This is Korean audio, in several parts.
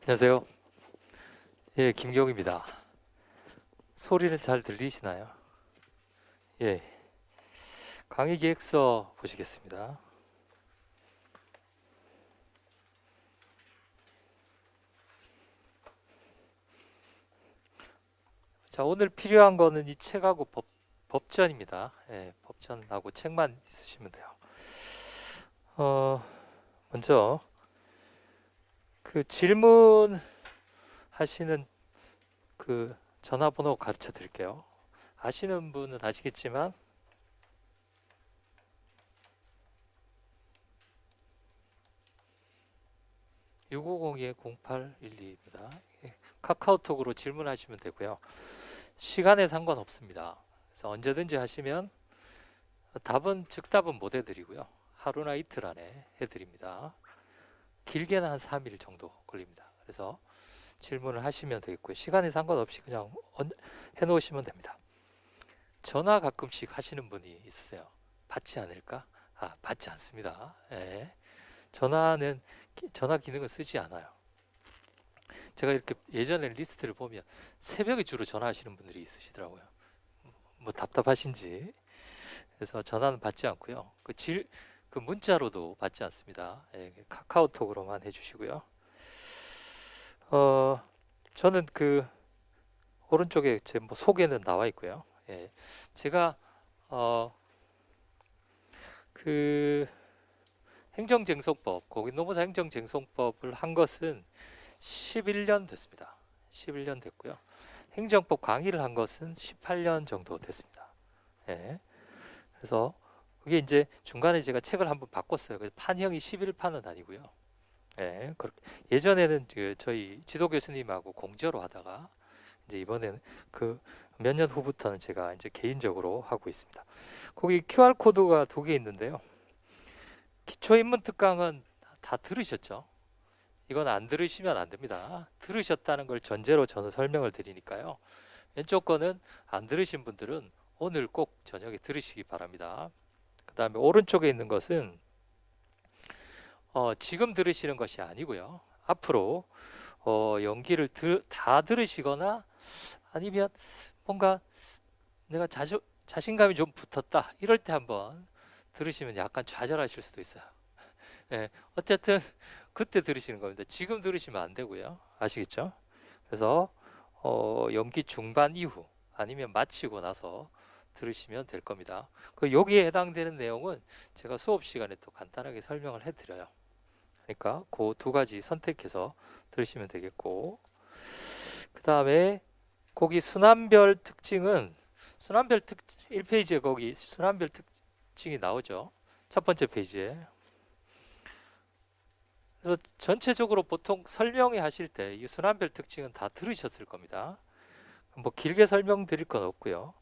안녕하세요. 예, 김경입니다. 소리는 잘 들리시나요? 예, 강의 기획서 보시겠습니다. 자, 오늘 필요한 거는 이 책하고 법전입니다. 예, 법전하고 책만 있으시면 돼요. 먼저 그 질문 하시는 그 전화번호 가르쳐 드릴게요. 아시는 분은 아시겠지만 6502-0812입니다. 카카오톡으로 질문하시면 되고요. 시간에 상관없습니다. 그래서 언제든지 하시면 즉답은 못 해드리고요. 하루나 이틀 안에 해드립니다. 길게는 한 3일 정도 걸립니다. 그래서 질문을 하시면 되겠고요. 시간에 상관없이 그냥 해놓으시면 됩니다. 전화 가끔씩 하시는 분이 있으세요. 받지 않을까? 받지 않습니다. 예. 전화 기능은 쓰지 않아요. 제가 이렇게 예전에 리스트를 보면 새벽에 주로 전화하시는 분들이 있으시더라고요. 뭐 답답하신지. 그래서 전화는 받지 않고요. 그 문자로도 받지 않습니다. 예, 카카오톡으로만 해주시고요. 저는 그 오른쪽에 제 뭐 소개는 나와 있고요. 예, 제가 그 행정쟁송법, 고객노무사 행정쟁송법을 한 것은 11년 됐습니다. 11년 됐고요. 행정법 강의를 한 것은 18년 정도 됐습니다. 예. 그래서 그게 이제 중간에 제가 책을 한번 바꿨어요. 그래서 판형이 11판은 아니고요. 예. 예전에는 저희 지도 교수님하고 공저로 하다가 이제 이번에는 그 몇 년 후부터는 제가 이제 개인적으로 하고 있습니다. 거기 QR 코드가 2개 있는데요. 기초인문 특강은 다 들으셨죠? 이건 안 들으시면 안 됩니다. 들으셨다는 걸 전제로 저는 설명을 드리니까요. 왼쪽 거는 안 들으신 분들은 오늘 꼭 저녁에 들으시기 바랍니다. 그 다음에 오른쪽에 있는 것은 지금 들으시는 것이 아니고요. 앞으로 연기를 다 들으시거나 아니면 뭔가 내가 자신감이 좀 붙었다 이럴 때 한번 들으시면 약간 좌절하실 수도 있어요. 예, 어쨌든 그때 들으시는 겁니다. 지금 들으시면 안 되고요. 아시겠죠? 그래서 연기 중반 이후 아니면 마치고 나서 들으시면 될 겁니다. 여기에 해당되는 내용은 제가 수업 시간에 또 간단하게 설명을 해드려요. 그러니까 그 2가지 선택해서 들으시면 되겠고, 그 다음에 거기 순환별 특징은 1페이지에 거기 순환별 특징이 나오죠. 첫 번째 페이지에. 그래서 전체적으로 보통 설명회 하실 때 이 순환별 특징은 다 들으셨을 겁니다. 뭐 길게 설명드릴 건 없고요.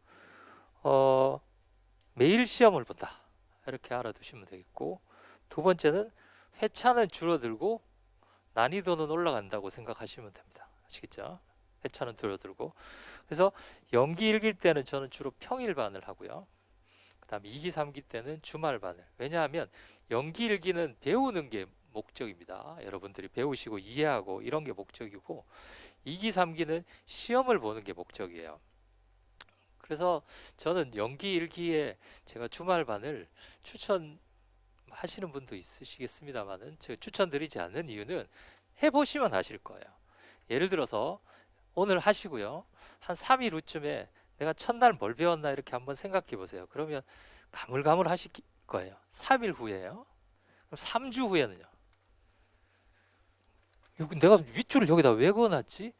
매일 시험을 본다 이렇게 알아두시면 되겠고, 2번째는 회차는 줄어들고 난이도는 올라간다고 생각하시면 됩니다. 아시겠죠? 회차는 줄어들고. 그래서 연기 1기 때는 저는 주로 평일반을 하고요. 그 다음에 2기 3기 때는 주말반을. 왜냐하면 연기 1기는 배우는 게 목적입니다. 여러분들이 배우시고 이해하고 이런 게 목적이고, 2기 3기는 시험을 보는 게 목적이에요. 그래서 저는 연기 1기에 제가 주말반을 추천하시는 분도 있으시겠습니다만은 제가 추천드리지 않는 이유는 해보시면 아실 거예요. 예를 들어서 오늘 하시고요. 한 3일 후쯤에 내가 첫날 뭘 배웠나 이렇게 한번 생각해 보세요. 그러면 가물가물 하실 거예요. 3일 후에요. 그럼 3주 후에는요. 내가 윗줄을 여기다 왜 그어놨지?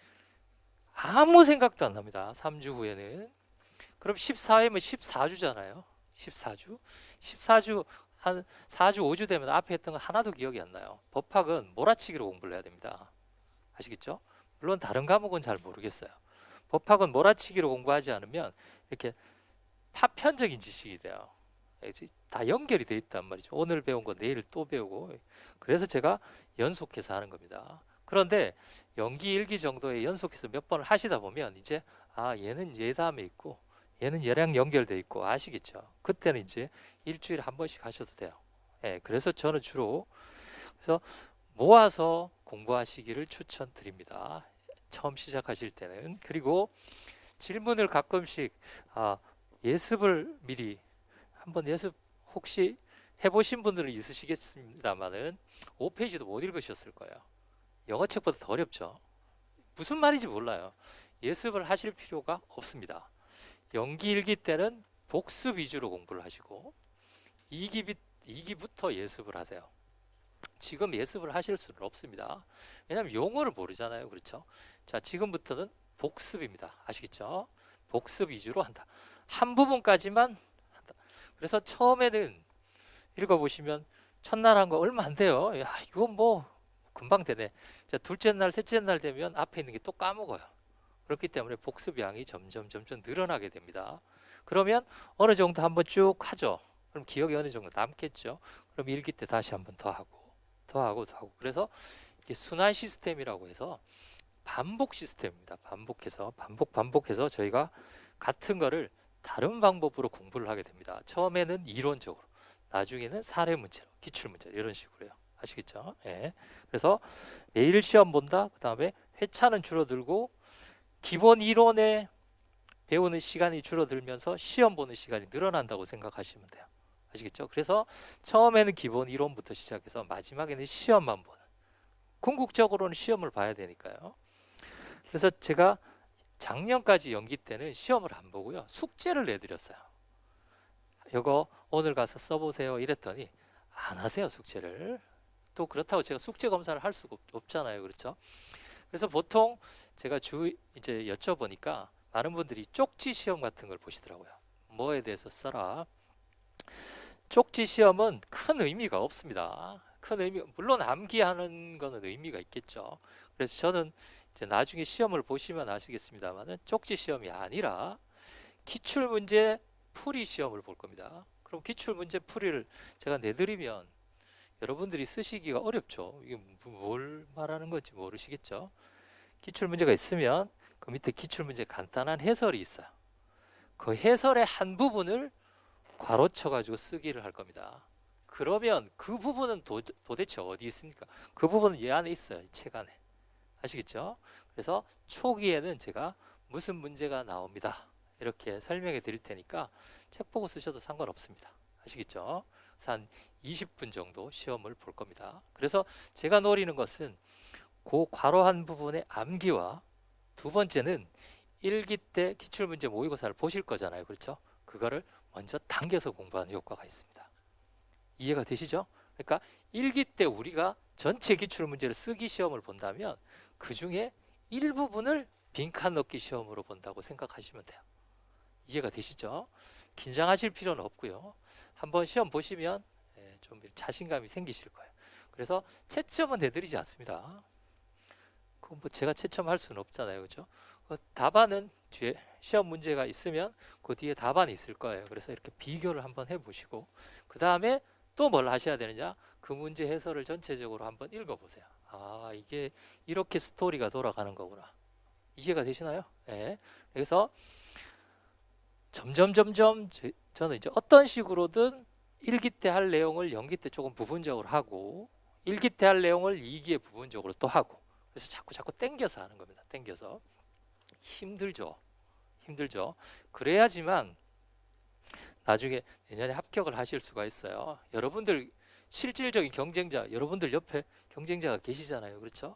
아무 생각도 안 납니다. 3주 후에는. 그럼 14회면 14주잖아요. 14주. 14주 한 4주 5주 되면 앞에 했던 거 하나도 기억이 안 나요. 법학은 몰아치기로 공부를 해야 됩니다. 아시겠죠? 물론 다른 과목은 잘 모르겠어요. 법학은 몰아치기로 공부하지 않으면 이렇게 파편적인 지식이 돼요. 다 연결이 돼 있단 말이죠. 오늘 배운 거 내일 또 배우고. 그래서 제가 연속해서 하는 겁니다. 그런데 연기 1기 정도에 연속해서 몇 번을 하시다 보면 이제 얘는 얘 다음에 있고 얘는 얘랑 연결돼 있고 아시겠죠? 그때는 이제 일주일에 한 번씩 하셔도 돼요. 예, 그래서 저는 주로 그래서 모아서 공부하시기를 추천드립니다. 처음 시작하실 때는. 그리고 질문을 가끔씩 예습을 미리 한번 예습 혹시 해보신 분들은 있으시겠습니다만은 5페이지도 못 읽으셨을 거예요. 영어 책보다 더 어렵죠. 무슨 말인지 몰라요. 예습을 하실 필요가 없습니다. 연기 1기 때는 복습 위주로 공부를 하시고 2기부터 예습을 하세요. 지금 예습을 하실 수는 없습니다. 왜냐하면 용어를 모르잖아요. 그렇죠? 자, 지금부터는 복습입니다. 아시겠죠? 복습 위주로 한다. 한 부분까지만 한다. 그래서 처음에는 읽어보시면 첫날 한 거 얼마 안 돼요. 야, 이거 뭐 금방 되네. 자, 둘째 날, 셋째 날 되면 앞에 있는 게 또 까먹어요. 그렇기 때문에 복습 양이 점점 늘어나게 됩니다. 그러면 어느 정도 한번 쭉 하죠. 그럼 기억이 어느 정도 남겠죠. 그럼 일기 때 다시 한번 더 하고 더 하고 더 하고. 그래서 이게 순환 시스템이라고 해서 반복 시스템입니다. 반복해서 저희가 같은 거를 다른 방법으로 공부를 하게 됩니다. 처음에는 이론적으로, 나중에는 사례 문제로, 기출 문제 이런 식으로요. 아시겠죠? 예. 그래서 매일 시험 본다. 그다음에 회차는 줄어들고 기본 이론에 배우는 시간이 줄어들면서 시험 보는 시간이 늘어난다고 생각하시면 돼요. 아시겠죠? 그래서 처음에는 기본 이론부터 시작해서 마지막에는 시험만 보는. 궁극적으로는 시험을 봐야 되니까요. 그래서 제가 작년까지 연기 때는 시험을 안 보고요. 숙제를 내드렸어요. 이거 오늘 가서 써보세요 이랬더니 안 하세요, 숙제를. 또 그렇다고 제가 숙제 검사를 할 수가 없잖아요. 그렇죠? 그래서 보통 제가 이제 여쭤보니까 많은 분들이 쪽지 시험 같은 걸 보시더라고요. 뭐에 대해서 써라. 쪽지 시험은 큰 의미가 없습니다. 물론 암기하는 거는 의미가 있겠죠. 그래서 저는 이제 나중에 시험을 보시면 아시겠습니다만은 쪽지 시험이 아니라 기출 문제 풀이 시험을 볼 겁니다. 그럼 기출 문제 풀이를 제가 내드리면 여러분들이 쓰시기가 어렵죠. 이게 뭘 말하는 건지 모르시겠죠. 기출 문제가 있으면 그 밑에 기출 문제 간단한 해설이 있어요. 그 해설의 한 부분을 괄호쳐 가지고 쓰기를 할 겁니다. 그러면 그 부분은 도대체 어디 있습니까? 그 부분은 이 안에 있어요. 이 책 안에. 아시겠죠? 그래서 초기에는 제가 무슨 문제가 나옵니다. 이렇게 설명해 드릴 테니까 책 보고 쓰셔도 상관없습니다. 아시겠죠? 그래서 한 20분 정도 시험을 볼 겁니다. 그래서 제가 노리는 것은 그 괄호한 부분의 암기와 두 번째는 일기 때 기출문제 모의고사를 보실 거잖아요. 그렇죠? 그거를 먼저 당겨서 공부하는 효과가 있습니다. 이해가 되시죠? 그러니까 일기 때 우리가 전체 기출문제를 쓰기 시험을 본다면 그 중에 일부분을 빈칸 넣기 시험으로 본다고 생각하시면 돼요. 이해가 되시죠? 긴장하실 필요는 없고요. 한번 시험 보시면 좀 자신감이 생기실 거예요. 그래서 채점은 내드리지 않습니다. 그건 뭐 제가 채점할 수는 없잖아요. 그죠? 답안은 뒤에 시험 문제가 있으면 그 뒤에 답안이 있을 거예요. 그래서 이렇게 비교를 한번 해보시고 그 다음에 또 뭘 하셔야 되느냐? 그 문제 해설을 전체적으로 한번 읽어보세요. 아, 이게 이렇게 스토리가 돌아가는 거구나. 이해가 되시나요? 네. 그래서 점점 저는 이제 어떤 식으로든 1기 때 할 내용을 연기 때 조금 부분적으로 하고 1기 때 할 내용을 2기에 부분적으로 또 하고 그래서 자꾸 땡겨서 하는 겁니다. 땡겨서. 힘들죠. 그래야지만 나중에 내년에 합격을 하실 수가 있어요. 여러분들 실질적인 경쟁자, 여러분들 옆에 경쟁자가 계시잖아요. 그렇죠?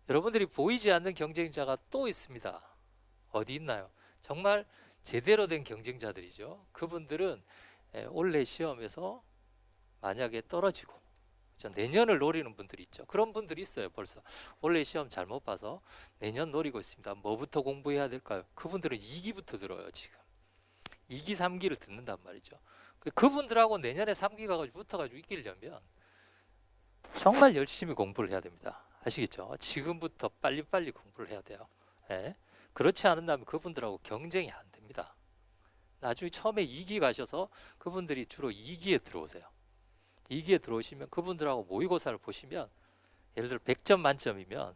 여러분들이 보이지 않는 경쟁자가 또 있습니다. 어디 있나요? 정말 제대로 된 경쟁자들이죠. 그분들은 올해 시험에서 만약에 떨어지고 내년을 노리는 분들이 있죠. 그런 분들이 있어요. 벌써 올해 시험 잘못 봐서 내년 노리고 있습니다. 뭐부터 공부해야 될까요? 그분들은 2기부터 들어요. 지금 2기, 3기를 듣는단 말이죠. 그분들하고 내년에 3기가 붙어가지고 이기려면 정말 열심히 공부를 해야 됩니다. 아시겠죠? 지금부터 빨리빨리 공부를 해야 돼요. 예? 그렇지 않은다면 그분들하고 경쟁이 안 됩니다. 나중에 처음에 2기 가셔서 그분들이 주로 2기에 들어오세요. 2기에 들어오시면 그분들하고 모의고사를 보시면 예를 들어 100점 만점이면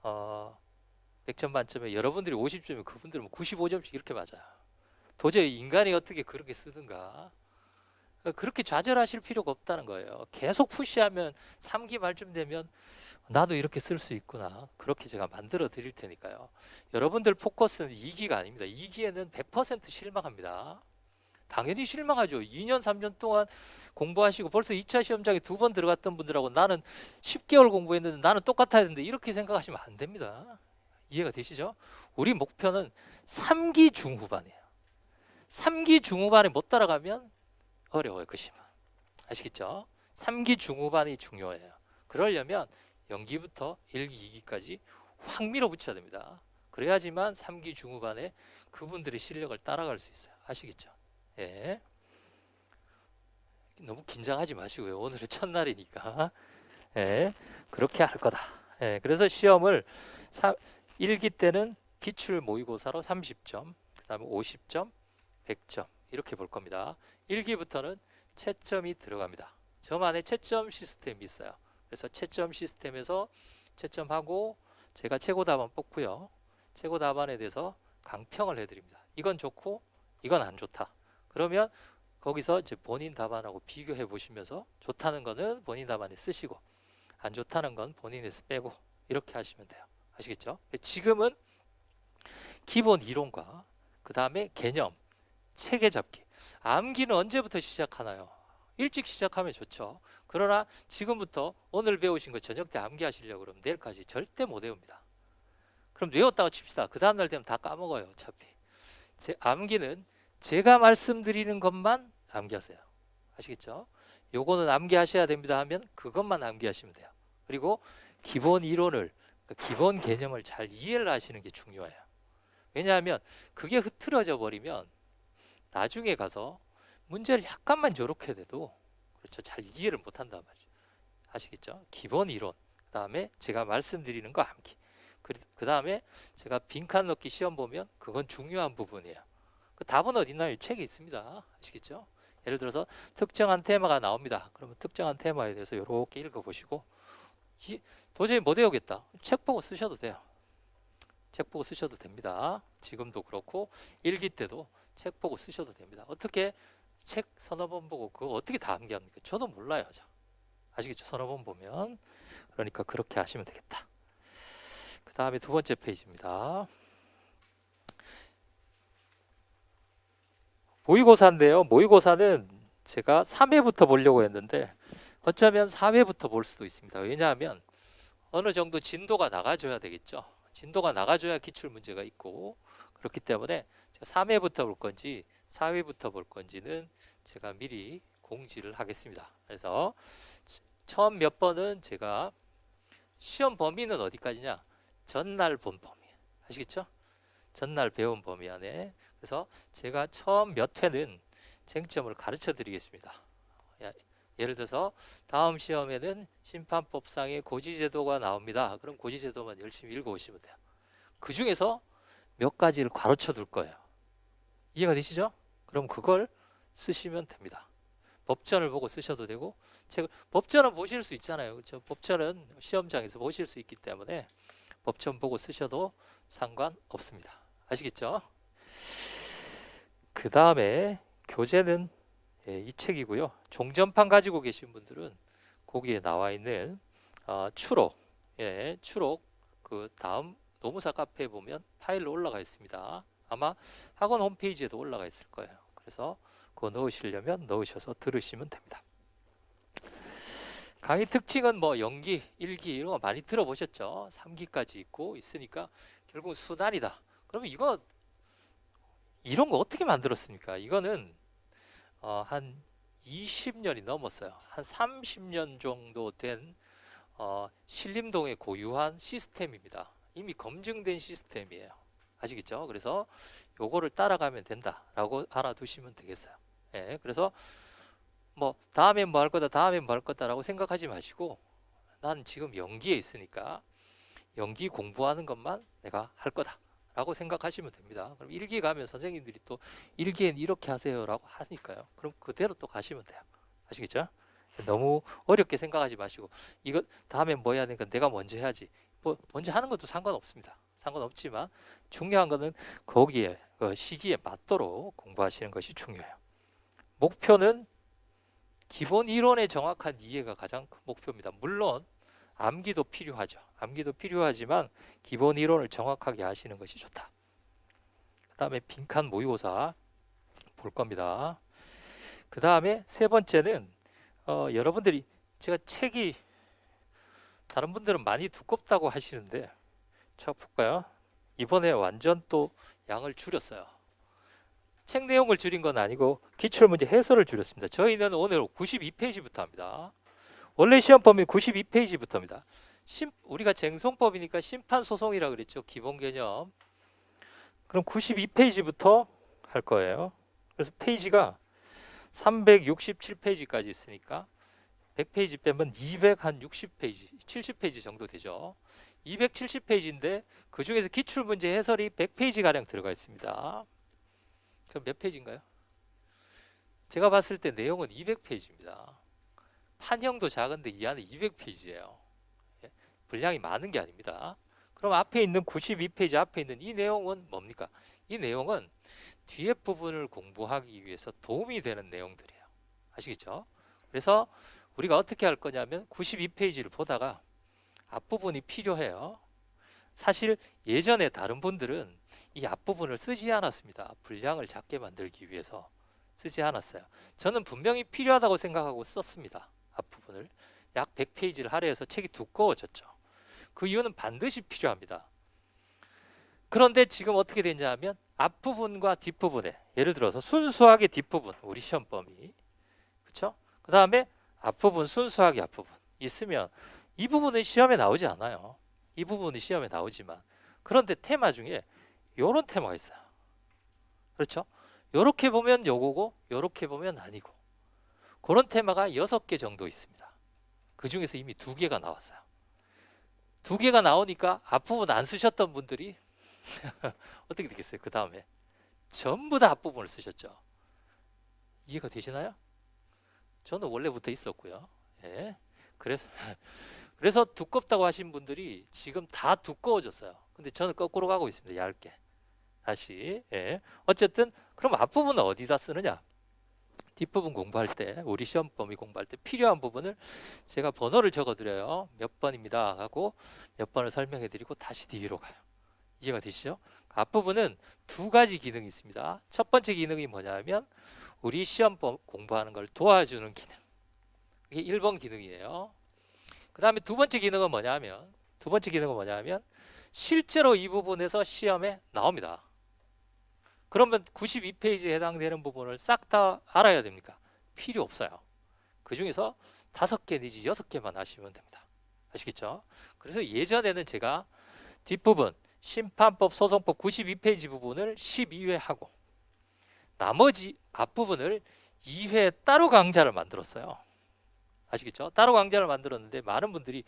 100점 만점에 여러분들이 50점이면 그분들은 95점씩 이렇게 맞아요. 도저히 인간이 어떻게 그렇게 쓰든가 그렇게 좌절하실 필요가 없다는 거예요. 계속 푸시하면 3기 말쯤 되면 나도 이렇게 쓸 수 있구나. 그렇게 제가 만들어 드릴 테니까요. 여러분들 포커스는 2기가 아닙니다. 2기에는 100% 실망합니다. 당연히 실망하죠. 2년, 3년 동안 공부하시고 벌써 2차 시험장에 2번 들어갔던 분들하고 나는 10개월 공부했는데 나는 똑같아야 되는데 이렇게 생각하시면 안 됩니다. 이해가 되시죠? 우리 목표는 3기 중후반이에요. 3기 중후반에 못 따라가면 어려워요. 그 시험은. 아시겠죠? 3기 중후반이 중요해요. 그러려면 0기부터 1기, 2기까지 확 밀어붙여야 됩니다. 그래야지만 3기 중후반에 그분들의 실력을 따라갈 수 있어요. 아시겠죠? 예. 너무 긴장하지 마시고요. 오늘은 첫날이니까. 예. 그렇게 할 거다. 예. 그래서 시험을 1기 때는 기출 모의고사로 30점, 그 다음에 50점, 100점 이렇게 볼 겁니다. 1기부터는 채점이 들어갑니다. 저만의 채점 시스템이 있어요. 그래서 채점 시스템에서 채점하고 제가 최고 답안 뽑고요. 최고 답안에 대해서 강평을 해드립니다. 이건 좋고 이건 안 좋다. 그러면 거기서 이제 본인 답안하고 비교해 보시면서 좋다는 거는 본인 답안에 쓰시고 안 좋다는 건 본인에서 빼고 이렇게 하시면 돼요. 아시겠죠? 지금은 기본 이론과 그 다음에 개념, 체계 잡기. 암기는 언제부터 시작하나요? 일찍 시작하면 좋죠. 그러나 지금부터 오늘 배우신 거 저녁 때 암기하시려고 그러면 내일까지 절대 못 외웁니다. 그럼 외웠다고 칩시다. 그 다음날 되면 다 까먹어요. 어차피. 암기는 제가 말씀드리는 것만 암기하세요. 아시겠죠? 요거는 암기하셔야 됩니다 하면 그것만 암기하시면 돼요. 그리고 기본 이론을, 그러니까 기본 개념을 잘 이해를 하시는 게 중요해요. 왜냐하면 그게 흐트러져 버리면 나중에 가서 문제를 약간만 저렇게 돼도 그렇죠. 잘 이해를 못 한단 말이죠. 아시겠죠? 기본 이론, 그 다음에 제가 말씀드리는 거 암기, 그 다음에 제가 빈칸 넣기 시험 보면 그건 중요한 부분이에요. 그 답은 어디 있나요? 책에 있습니다. 아시겠죠? 예를 들어서 특정한 테마가 나옵니다. 그러면 특정한 테마에 대해서 이렇게 읽어보시고 도저히 못 외우겠다. 책 보고 쓰셔도 돼요. 책 보고 쓰셔도 됩니다. 지금도 그렇고 1기 때도 책 보고 쓰셔도 됩니다. 어떻게 책 서너 번 보고 그거 어떻게 다 암기합니까? 저도 몰라요. 아시겠죠? 서너 번 보면. 그러니까 그렇게 하시면 되겠다. 그 다음에 두 번째 페이지입니다. 모의고사인데요. 모의고사는 제가 3회부터 보려고 했는데 어쩌면 4회부터 볼 수도 있습니다. 왜냐하면 어느 정도 진도가 나가줘야 되겠죠. 진도가 나가줘야 기출 문제가 있고 그렇기 때문에 제가 3회부터 볼 건지 4회부터 볼 건지는 제가 미리 공지를 하겠습니다. 그래서 처음 몇 번은 제가 시험 범위는 어디까지냐? 전날 본 범위. 아시겠죠? 전날 배운 범위 안에. 그래서 제가 처음 몇 회는 쟁점을 가르쳐 드리겠습니다. 예를 들어서 다음 시험에는 심판법상의 고지제도가 나옵니다. 그럼 고지제도만 열심히 읽어오시면 돼요. 그 중에서 몇 가지를 가르쳐 둘 거예요. 이해가 되시죠? 그럼 그걸 쓰시면 됩니다. 법전을 보고 쓰셔도 되고 법전은 보실 수 있잖아요. 그렇죠? 법전은 시험장에서 보실 수 있기 때문에 법전 보고 쓰셔도 상관없습니다. 아시겠죠? 그 다음에 교재는 이 책이고요. 종전판 가지고 계신 분들은 거기에 나와 있는 추록, 추록 그 다음 노무사 카페에 보면 파일로 올라가 있습니다. 아마 학원 홈페이지에도 올라가 있을 거예요. 그래서 그거 넣으시려면 넣으셔서 들으시면 됩니다. 강의 특징은 뭐 연기, 1기 이런 거 많이 들어보셨죠? 3기까지 있고 있으니까 결국 수단이다. 그러면 이런 거 어떻게 만들었습니까? 이거는 한 20년이 넘었어요. 한 30년 정도 된 신림동의 고유한 시스템입니다. 이미 검증된 시스템이에요. 아시겠죠? 그래서 요거를 따라가면 된다라고 알아두시면 되겠어요. 그래서 뭐 다음엔 뭐 할 거다, 다음엔 뭐 할 거다라고 생각하지 마시고 난 지금 연기에 있으니까 연기 공부하는 것만 내가 할 거다. 라고 생각하시면 됩니다. 그럼 1기 가면 선생님들이 또 1기엔 이렇게 하세요 라고 하니까요. 그럼 그대로 또 가시면 돼요. 아시겠죠? 너무 어렵게 생각하지 마시고 이거 다음엔 뭐 해야 되니까 내가 먼저 해야지. 뭐 먼저 하는 것도 상관없습니다. 상관없지만 중요한 거는 거기에 그 시기에 맞도록 공부하시는 것이 중요해요. 목표는 기본 이론의 정확한 이해가 가장 큰 목표입니다. 물론 암기도 필요하죠. 암기도 필요하지만 기본 이론을 정확하게 아시는 것이 좋다. 그 다음에 빈칸 모의고사 볼 겁니다. 그 다음에 세 번째는 여러분들이 제가 책이 다른 분들은 많이 두껍다고 하시는데 자 볼까요? 이번에 완전 또 양을 줄였어요. 책 내용을 줄인 건 아니고 기출문제 해설을 줄였습니다. 저희는 오늘 92페이지부터 합니다. 원래 시험 범위 92페이지부터입니다. 우리가 쟁송법이니까 심판소송이라 그랬죠. 기본 개념. 그럼 92페이지부터 할 거예요. 그래서 페이지가 367페이지까지 있으니까 100페이지 빼면 260페이지, 70페이지 정도 되죠. 270페이지인데 그 중에서 기출문제 해설이 100페이지가량 들어가 있습니다. 그럼 몇 페이지인가요? 제가 봤을 때 내용은 200페이지입니다. 판형도 작은데 이 안에 200페이지예요. 분량이 많은 게 아닙니다. 그럼 앞에 있는 92페이지 앞에 있는 이 내용은 뭡니까? 이 내용은 뒤에 부분을 공부하기 위해서 도움이 되는 내용들이에요. 아시겠죠? 그래서 우리가 어떻게 할 거냐면 92페이지를 보다가 앞부분이 필요해요. 사실 예전에 다른 분들은 이 앞부분을 쓰지 않았습니다. 분량을 작게 만들기 위해서 쓰지 않았어요. 저는 분명히 필요하다고 생각하고 썼습니다. 앞부분을 약 100페이지를 할애해서 책이 두꺼워졌죠. 그 이유는 반드시 필요합니다. 그런데 지금 어떻게 되냐 하면 앞부분과 뒷부분에 예를 들어서 순수하게 뒷부분 우리 시험 범위 그렇죠? 그 다음에 앞부분 순수하게 앞부분 있으면 이 부분은 시험에 나오지 않아요. 이 부분은 시험에 나오지만 그런데 테마 중에 요런 테마가 있어요. 그렇죠? 요렇게 보면 요거고 요렇게 보면 아니고 그런 테마가 6개 정도 있습니다. 그 중에서 이미 2개가 나왔어요. 2개가 나오니까 앞부분 안 쓰셨던 분들이 어떻게 되겠어요? 그 다음에 전부 다 앞부분을 쓰셨죠. 이해가 되시나요? 저는 원래부터 있었고요. 예. 그래서 두껍다고 하신 분들이 지금 다 두꺼워졌어요. 근데 저는 거꾸로 가고 있습니다. 얇게. 다시. 예. 어쨌든 그럼 앞부분은 어디다 쓰느냐? 뒷부분 공부할 때 우리 시험 범위 공부할 때 필요한 부분을 제가 번호를 적어드려요. 몇 번입니다 하고 몇 번을 설명해 드리고 다시 뒤로 가요. 이해가 되시죠? 앞부분은 2가지 기능이 있습니다. 첫 번째 기능이 뭐냐면 우리 시험 공부하는 걸 도와주는 기능. 이게 1번 기능이에요. 그 다음에 두 번째 기능은 뭐냐면 실제로 이 부분에서 시험에 나옵니다. 그러면 92페이지에 해당되는 부분을 싹 다 알아야 됩니까? 필요 없어요. 그 중에서 5개 내지 6개만 아시면 됩니다. 아시겠죠? 그래서 예전에는 제가 뒷부분 심판법 소송법 92페이지 부분을 12회 하고 나머지 앞부분을 2회 따로 강좌를 만들었어요. 아시겠죠? 따로 강좌를 만들었는데 많은 분들이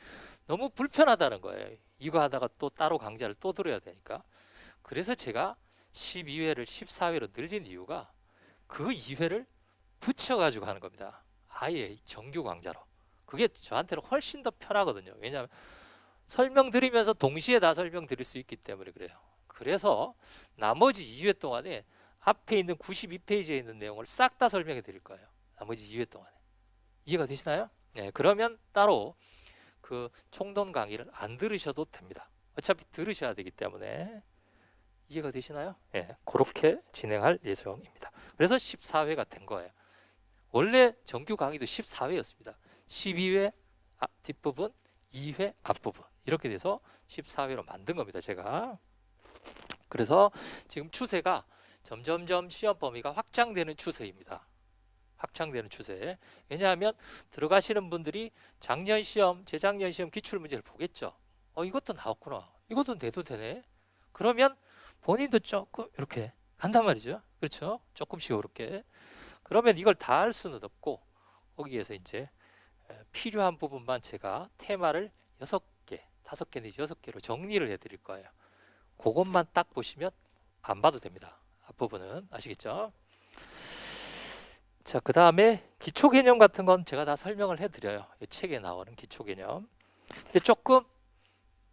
너무 불편하다는 거예요. 이거 하다가 또 따로 강좌를 또 들어야 되니까. 그래서 제가 12회를 14회로 늘린 이유가 그 2회를 붙여가지고 하는 겁니다. 아예 정규 강좌로. 그게 저한테는 훨씬 더 편하거든요. 왜냐하면 설명드리면서 동시에 다 설명드릴 수 있기 때문에 그래요. 그래서 나머지 2회 동안에 앞에 있는 92페이지에 있는 내용을 싹 다 설명해 드릴 거예요. 나머지 2회 동안에. 이해가 되시나요? 네, 그러면 따로 그 총론 강의를 안 들으셔도 됩니다. 어차피 들으셔야 되기 때문에. 이해가 되시나요? 네, 그렇게 진행할 예정입니다. 그래서 14회가 된 거예요. 원래 정규 강의도 14회였습니다. 12회 뒷부분, 2회 앞부분 이렇게 돼서 14회로 만든 겁니다. 제가. 그래서 지금 추세가 점점점 시험 범위가 확장되는 추세입니다. 확장되는 추세. 왜냐하면 들어가시는 분들이 작년 시험, 재작년 시험 기출문제를 보겠죠. 이것도 나왔구나. 이것도 내도 되네. 그러면 본인도 조금 이렇게 간단 말이죠. 그렇죠? 조금씩 이렇게. 그러면 이걸 다 할 수는 없고 거기에서 이제 필요한 부분만 제가 테마를 6개, 5개 내지 6개로 정리를 해드릴 거예요. 그것만 딱 보시면 안 봐도 됩니다. 앞부분은 아시겠죠? 자, 그 다음에 기초 개념 같은 건 제가 다 설명을 해드려요. 이 책에 나오는 기초 개념. 근데 조금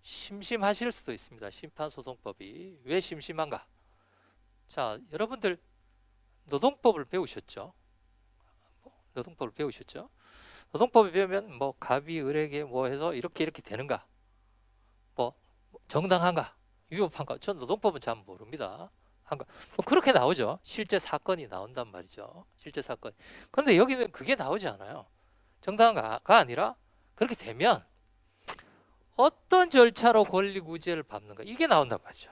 심심하실 수도 있습니다. 심판소송법이 왜 심심한가? 자, 여러분들 노동법을 배우셨죠? 노동법을 배우셨죠? 노동법을 배우면 뭐 갑이 을에게 뭐 해서 이렇게 되는가? 뭐 정당한가? 위법한가? 전 노동법은 잘 모릅니다. 한가 뭐 그렇게 나오죠. 실제 사건이 나온단 말이죠. 실제 사건. 그런데 여기는 그게 나오지 않아요. 정당한가가 아니라 그렇게 되면 어떤 절차로 권리구제를 밟는가 이게 나온단 말이죠.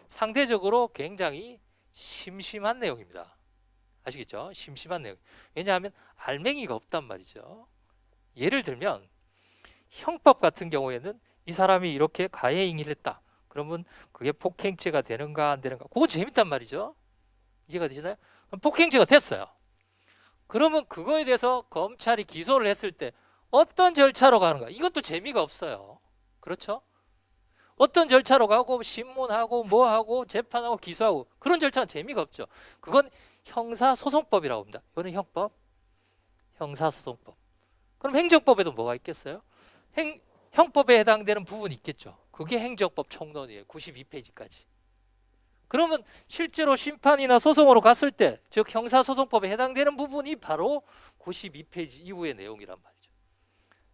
상대적으로 굉장히 심심한 내용입니다. 아시겠죠? 심심한 내용. 왜냐하면 알맹이가 없단 말이죠. 예를 들면 형법 같은 경우에는 이 사람이 이렇게 가해 행위를 했다. 그러면 그게 폭행죄가 되는가 안 되는가? 그건 재밌단 말이죠. 이해가 되시나요? 폭행죄가 됐어요. 그러면 그거에 대해서 검찰이 기소를 했을 때 어떤 절차로 가는가? 이것도 재미가 없어요. 그렇죠? 어떤 절차로 가고 신문하고 뭐하고 재판하고 기소하고 그런 절차는 재미가 없죠. 그건 형사소송법이라고 합니다. 이거는 형법, 형사소송법. 그럼 행정법에도 뭐가 있겠어요? 형법에 해당되는 부분이 있겠죠. 그게 행정법 총론이에요. 92페이지까지. 그러면 실제로 심판이나 소송으로 갔을 때, 즉 형사소송법에 해당되는 부분이 바로 92페이지 이후의 내용이란 말이죠.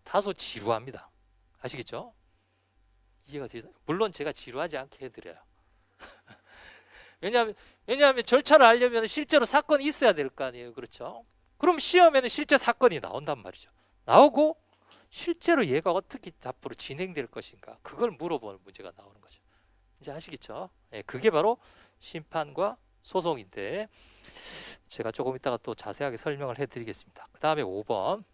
다소 지루합니다. 아시겠죠? 이해가 되시나요? 물론 제가 지루하지 않게 해드려요. 왜냐하면 절차를 알려면 실제로 사건이 있어야 될 거 아니에요. 그렇죠? 그럼 시험에는 실제 사건이 나온단 말이죠. 나오고 실제로 얘가 어떻게 앞으로 진행될 것인가 그걸 물어보는 문제가 나오는 거죠. 이제 아시겠죠? 예, 그게 바로 심판과 소송인데 제가 조금 이따가 또 자세하게 설명을 해드리겠습니다. 그 다음에 5번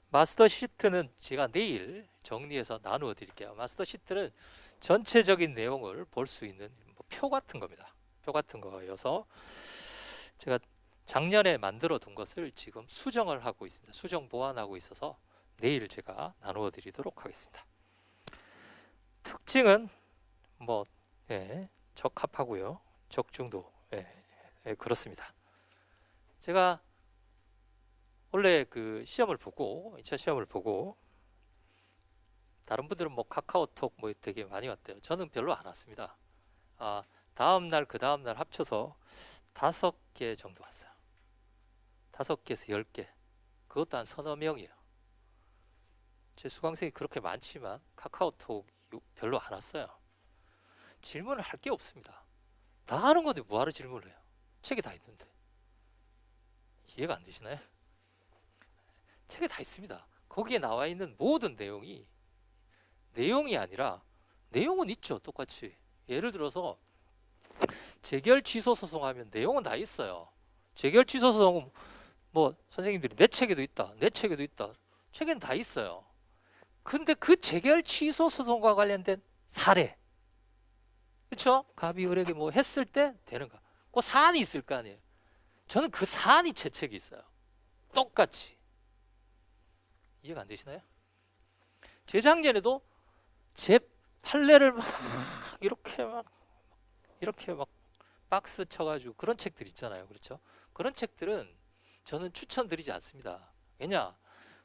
마스터 시트는 제가 내일 정리해서 나누어 드릴게요. 마스터 시트는 전체적인 내용을 볼 수 있는 표 같은 겁니다. 표 같은 거여서 제가 작년에 만들어 둔 것을 지금 수정을 하고 있습니다. 수정 보완하고 있어서 내일 제가 나누어 드리도록 하겠습니다. 특징은 뭐 적합하고요. 적중도 그렇습니다. 제가 원래 그 시험을 보고 2차 시험을 보고 다른 분들은 뭐 카카오톡 뭐 되게 많이 왔대요. 저는 별로 안 왔습니다. 다음 날 그 다음 날 합쳐서 5개 정도 왔어요. 5개에서 10개. 그것도 한 서너 명이에요. 제 수강생이 그렇게 많지만 카카오톡 별로 안 왔어요. 질문을 할 게 없습니다. 다 아는 건데 뭐하러 질문을 해요? 책에 다 있는데. 이해가 안 되시나요? 책에 다 있습니다. 거기에 나와 있는 모든 내용이 아니라 내용은 있죠. 똑같이. 예를 들어서 재결 취소 소송하면 내용은 다 있어요. 재결 취소 소송은 뭐 선생님들이 내 책에도 있다. 내 책에도 있다. 책에는 다 있어요. 근데 그 재결 취소 소송과 관련된 사례, 그렇죠? 갑이 을에게 뭐 했을 때 되는가? 그 사안이 있을 거 아니에요. 저는 그 사안이 제 책에 있어요. 똑같이. 이해가 안 되시나요? 재작년에도 제 판례를 이렇게 막 박스 쳐가지고 그런 책들 있잖아요. 그렇죠? 그런 책들은 저는 추천드리지 않습니다. 왜냐?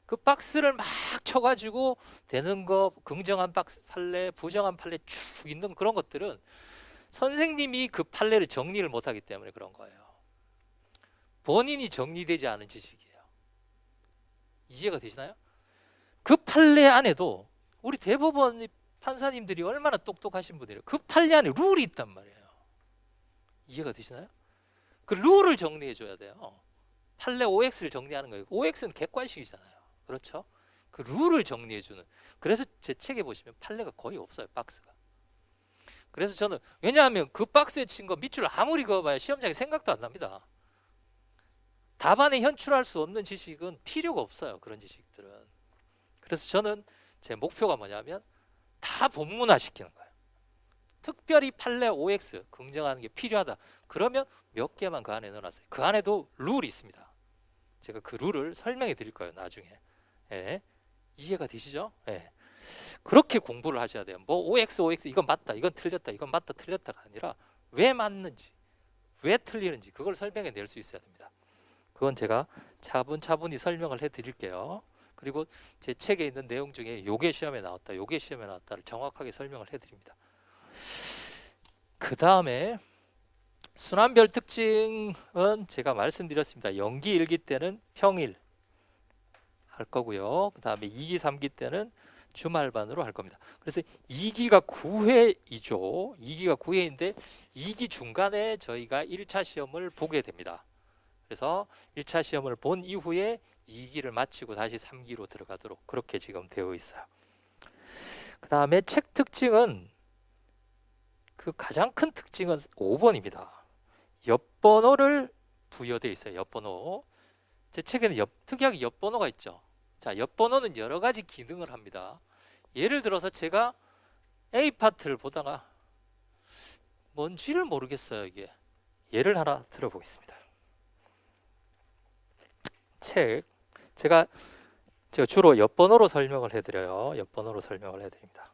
그 박스를 막 쳐가지고 되는 거, 긍정한 박스 판례, 부정한 판례 쭉 있는 그런 것들은 선생님이 그 판례를 정리를 못하기 때문에 그런 거예요. 본인이 정리되지 않은 지식이에요. 이해가 되시나요? 그 판례 안에도 우리 대법원 판사님들이 얼마나 똑똑하신 분들이에요. 그 판례 안에 룰이 있단 말이에요. 이해가 되시나요? 그 룰을 정리해 줘야 돼요. 판례 OX를 정리하는 거예요. OX는 객관식이잖아요. 그렇죠? 그 룰을 정리해 주는. 그래서 제 책에 보시면 판례가 거의 없어요. 박스가. 그래서 저는 왜냐하면 그 박스에 친 거 밑줄 아무리 그어봐야 시험장에 생각도 안 납니다. 답안에 현출할 수 없는 지식은 필요가 없어요. 그런 지식들은. 그래서 저는 제 목표가 뭐냐면 다 본문화 시키는 거예요. 특별히 판례 OX 긍정하는 게 필요하다. 그러면 몇 개만 그 안에 넣어놨어요. 그 안에도 룰이 있습니다. 제가 그 룰을 설명해 드릴 거예요. 나중에. 이해가 되시죠? 그렇게 공부를 하셔야 돼요. 뭐 OX 이건 맞다, 이건 틀렸다, 이건 맞다, 틀렸다가 아니라 왜 맞는지, 왜 틀리는지 그걸 설명해 낼 수 있어야 됩니다. 그건 제가 차분차분히 설명을 해 드릴게요. 그리고 제 책에 있는 내용 중에 요게 시험에 나왔다, 요게 시험에 나왔다를 정확하게 설명을 해 드립니다. 그 다음에 순환별 특징은 제가 말씀드렸습니다. 연기 1기 때는 평일 할 거고요. 그 다음에 2기 3기 때는 주말반으로 할 겁니다. 그래서 2기가 9회이죠. 2기가 9회인데 2기 중간에 저희가 1차 시험을 보게 됩니다. 그래서 1차 시험을 본 이후에 2기를 마치고 다시 3기로 들어가도록 그렇게 지금 되어 있어요. 그 다음에 책 특징은 그 가장 큰 특징은 5번입니다. 옆번호를 부여되어 있어요. 옆번호. 제 책에는 특이하게 옆번호가 있죠. 자, 옆번호는 여러 가지 기능을 합니다. 예를 들어서 제가 A 파트를 보다가 뭔지를 모르겠어요. 이게 예를 하나 들어보겠습니다. 제가 주로 옆번호로 설명을 해드려요. 옆번호로 설명을 해드립니다.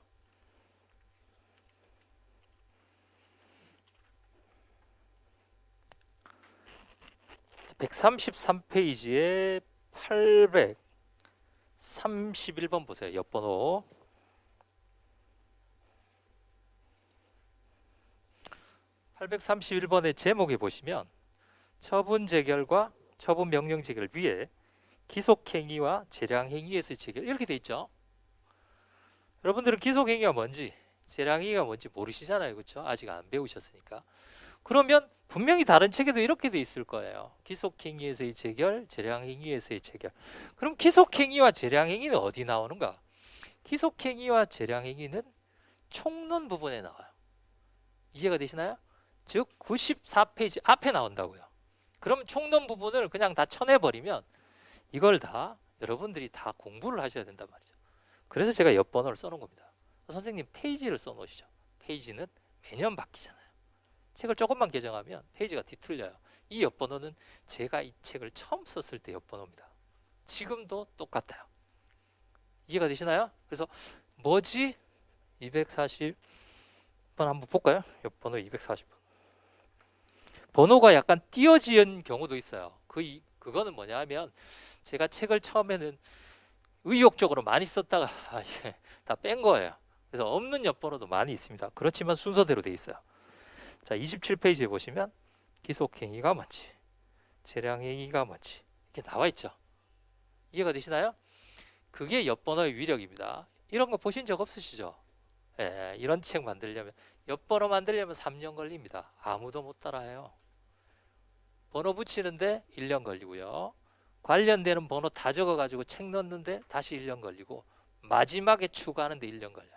133페이지에 831번 보세요. 옆번호. 831번의 제목에 보시면 처분 재결과 처분 명령 재결 위에 기속행위와 재량행위에서의 재결 이렇게 돼 있죠. 여러분들은 기속행위가 뭔지 재량행위가 뭔지 모르시잖아요. 그렇죠? 아직 안 배우셨으니까. 그러면 분명히 다른 책에도 이렇게 돼 있을 거예요. 기속행위에서의 재결, 재량행위에서의 재결. 그럼 기속행위와 재량행위는 어디 나오는가? 기속행위와 재량행위는 총론 부분에 나와요. 이해가 되시나요? 즉 94페이지 앞에 나온다고요. 그럼 총론 부분을 그냥 다 쳐내버리면 이걸 다 여러분들이 다 공부를 하셔야 된단 말이죠. 그래서 제가 옆번호를 써놓은 겁니다. 선생님 페이지를 써놓으시죠. 페이지는 매년 바뀌잖아요. 책을 조금만 개정하면 페이지가 뒤틀려요. 이 옆번호는 제가 이 책을 처음 썼을 때 옆번호입니다. 지금도 똑같아요. 이해가 되시나요? 그래서 뭐지? 240번 한번 볼까요? 옆번호 240번. 번호가 약간 띄어지은 경우도 있어요. 그거는 뭐냐 하면 제가 책을 처음에는 의욕적으로 많이 썼다가 다 뺀 거예요. 그래서 없는 옆번호도 많이 있습니다. 그렇지만 순서대로 돼 있어요. 자, 27페이지에 보시면 기속행위가 뭔지, 재량행위가 뭔지 이렇게 나와 있죠. 이해가 되시나요? 그게 옆번호의 위력입니다. 이런 거 보신 적 없으시죠? 예, 이런 책 만들려면 옆번호 만들려면 3년 걸립니다. 아무도 못 따라해요. 번호 붙이는데 1년 걸리고요. 관련되는 번호 다 적어가지고 책 넣는데 다시 1년 걸리고 마지막에 추가하는데 1년 걸려요.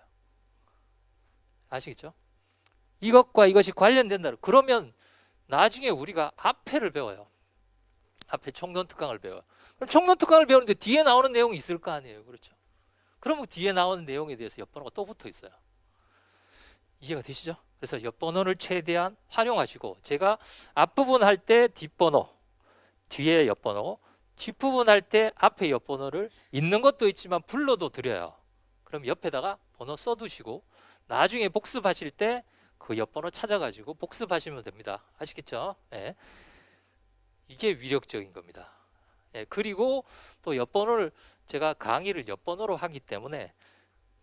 아시겠죠? 이것과 이것이 관련된다. 그러면 나중에 우리가 앞에를 배워요. 앞에 총론특강을 배워요. 그럼 총론특강을 배우는데 뒤에 나오는 내용이 있을 거 아니에요. 그렇죠? 그러면 뒤에 나오는 내용에 대해서 옆번호가 또 붙어 있어요. 이해가 되시죠? 그래서 옆번호를 최대한 활용하시고 제가 앞부분 할 때 뒷번호, 뒤에 옆번호, 뒷부분 할 때 앞에 옆번호를 있는 것도 있지만 불러도 드려요. 그럼 옆에다가 번호 써두시고 나중에 복습하실 때 그 옆번호 찾아가지고 복습하시면 됩니다. 아시겠죠? 예. 이게 위력적인 겁니다. 예. 그리고 또 옆번호를 제가 강의를 옆번호로 하기 때문에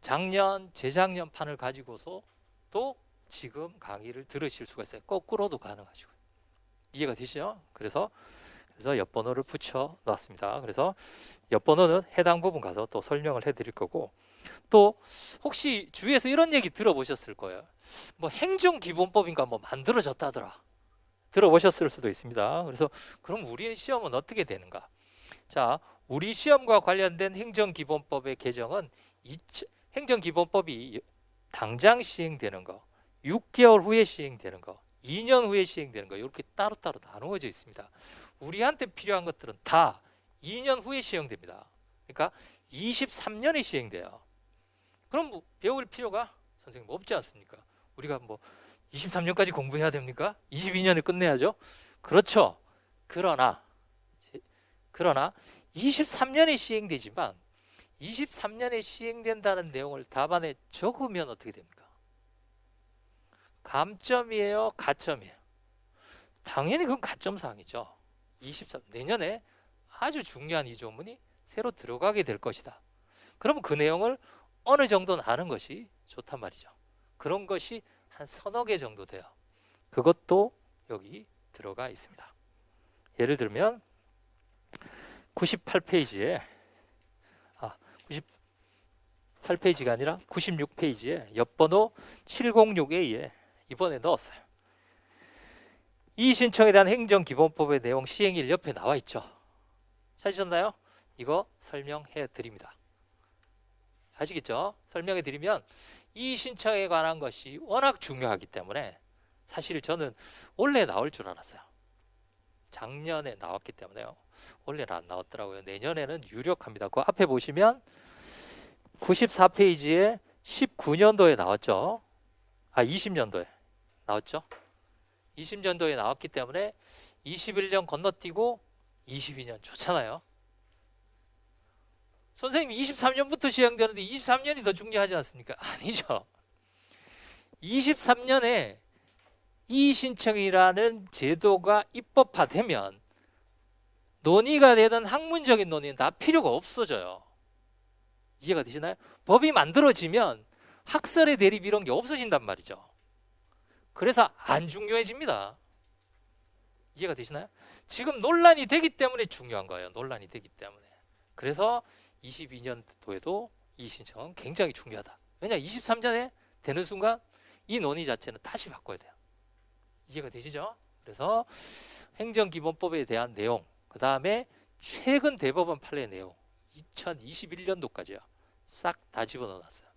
작년, 재작년 판을 가지고서 또 지금 강의를 들으실 수가 있어요. 거꾸로도 가능하시고. 이해가 되시죠? 그래서 옆번호를 붙여 놨습니다. 그래서 옆번호는 해당 부분 가서 또 설명을 해드릴 거고 또 혹시 주위에서 이런 얘기 들어보셨을 거예요. 뭐 행정기본법인가 뭐 만들어졌다더라. 들어보셨을 수도 있습니다. 그래서 그럼 우리 시험은 어떻게 되는가? 자, 우리 시험과 관련된 행정기본법의 개정은 행정기본법이 당장 시행되는 거, 6개월 후에 시행되는 거, 2년 후에 시행되는 거 이렇게 따로따로 나누어져 있습니다. 우리한테 필요한 것들은 다 2년 후에 시행됩니다. 그러니까 23년에 시행돼요. 그럼 뭐 배울 필요가 선생님 없지 않습니까? 우리가 뭐 23년까지 공부해야 됩니까? 22년에 끝내야죠. 그렇죠. 그러나 23년에 시행되지만 23년에 시행된다는 내용을 답안에 적으면 어떻게 됩니까? 감점이에요? 가점이에요? 당연히 그건 가점 사항이죠. 내년에 아주 중요한 이 조문이 새로 들어가게 될 것이다. 그러면 그 내용을 어느 정도는 아는 것이 좋단 말이죠. 그런 것이 한 서너 개 정도 돼요. 그것도 여기 들어가 있습니다. 예를 들면 98페이지에 98페이지가 아니라 96페이지에 옆번호 706A에 이번에 넣었어요. 이의신청에 대한 행정기본법의 내용 시행일 옆에 나와 있죠. 찾으셨나요? 이거 설명해 드립니다. 아시겠죠? 설명해 드리면 이의신청에 관한 것이 워낙 중요하기 때문에 사실 저는 원래 나올 줄 알았어요. 작년에 나왔기 때문에요. 원래는 안 나왔더라고요. 내년에는 유력합니다. 그 앞에 보시면 94페이지에 19년도에 나왔죠. 20년도에 나왔죠. 20년도에 나왔기 때문에 21년 건너뛰고 22년 좋잖아요. 선생님 23년부터 시행되는데 23년이 더 중요하지 않습니까? 아니죠. 23년에 이의신청이라는 제도가 입법화되면 논의가 되던 학문적인 논의는 다 필요가 없어져요. 이해가 되시나요? 법이 만들어지면 학설의 대립 이런 게 없어진단 말이죠. 그래서 안 중요해집니다. 이해가 되시나요? 지금 논란이 되기 때문에 중요한 거예요. 논란이 되기 때문에. 그래서 22년도에도 이의신청은 굉장히 중요하다. 왜냐 23년에 되는 순간 이 논의 자체는 다시 바꿔야 돼요. 이해가 되시죠? 그래서 행정기본법에 대한 내용, 그 다음에 최근 대법원 판례 내용 2021년도까지요. 싹 다 집어넣어놨어요.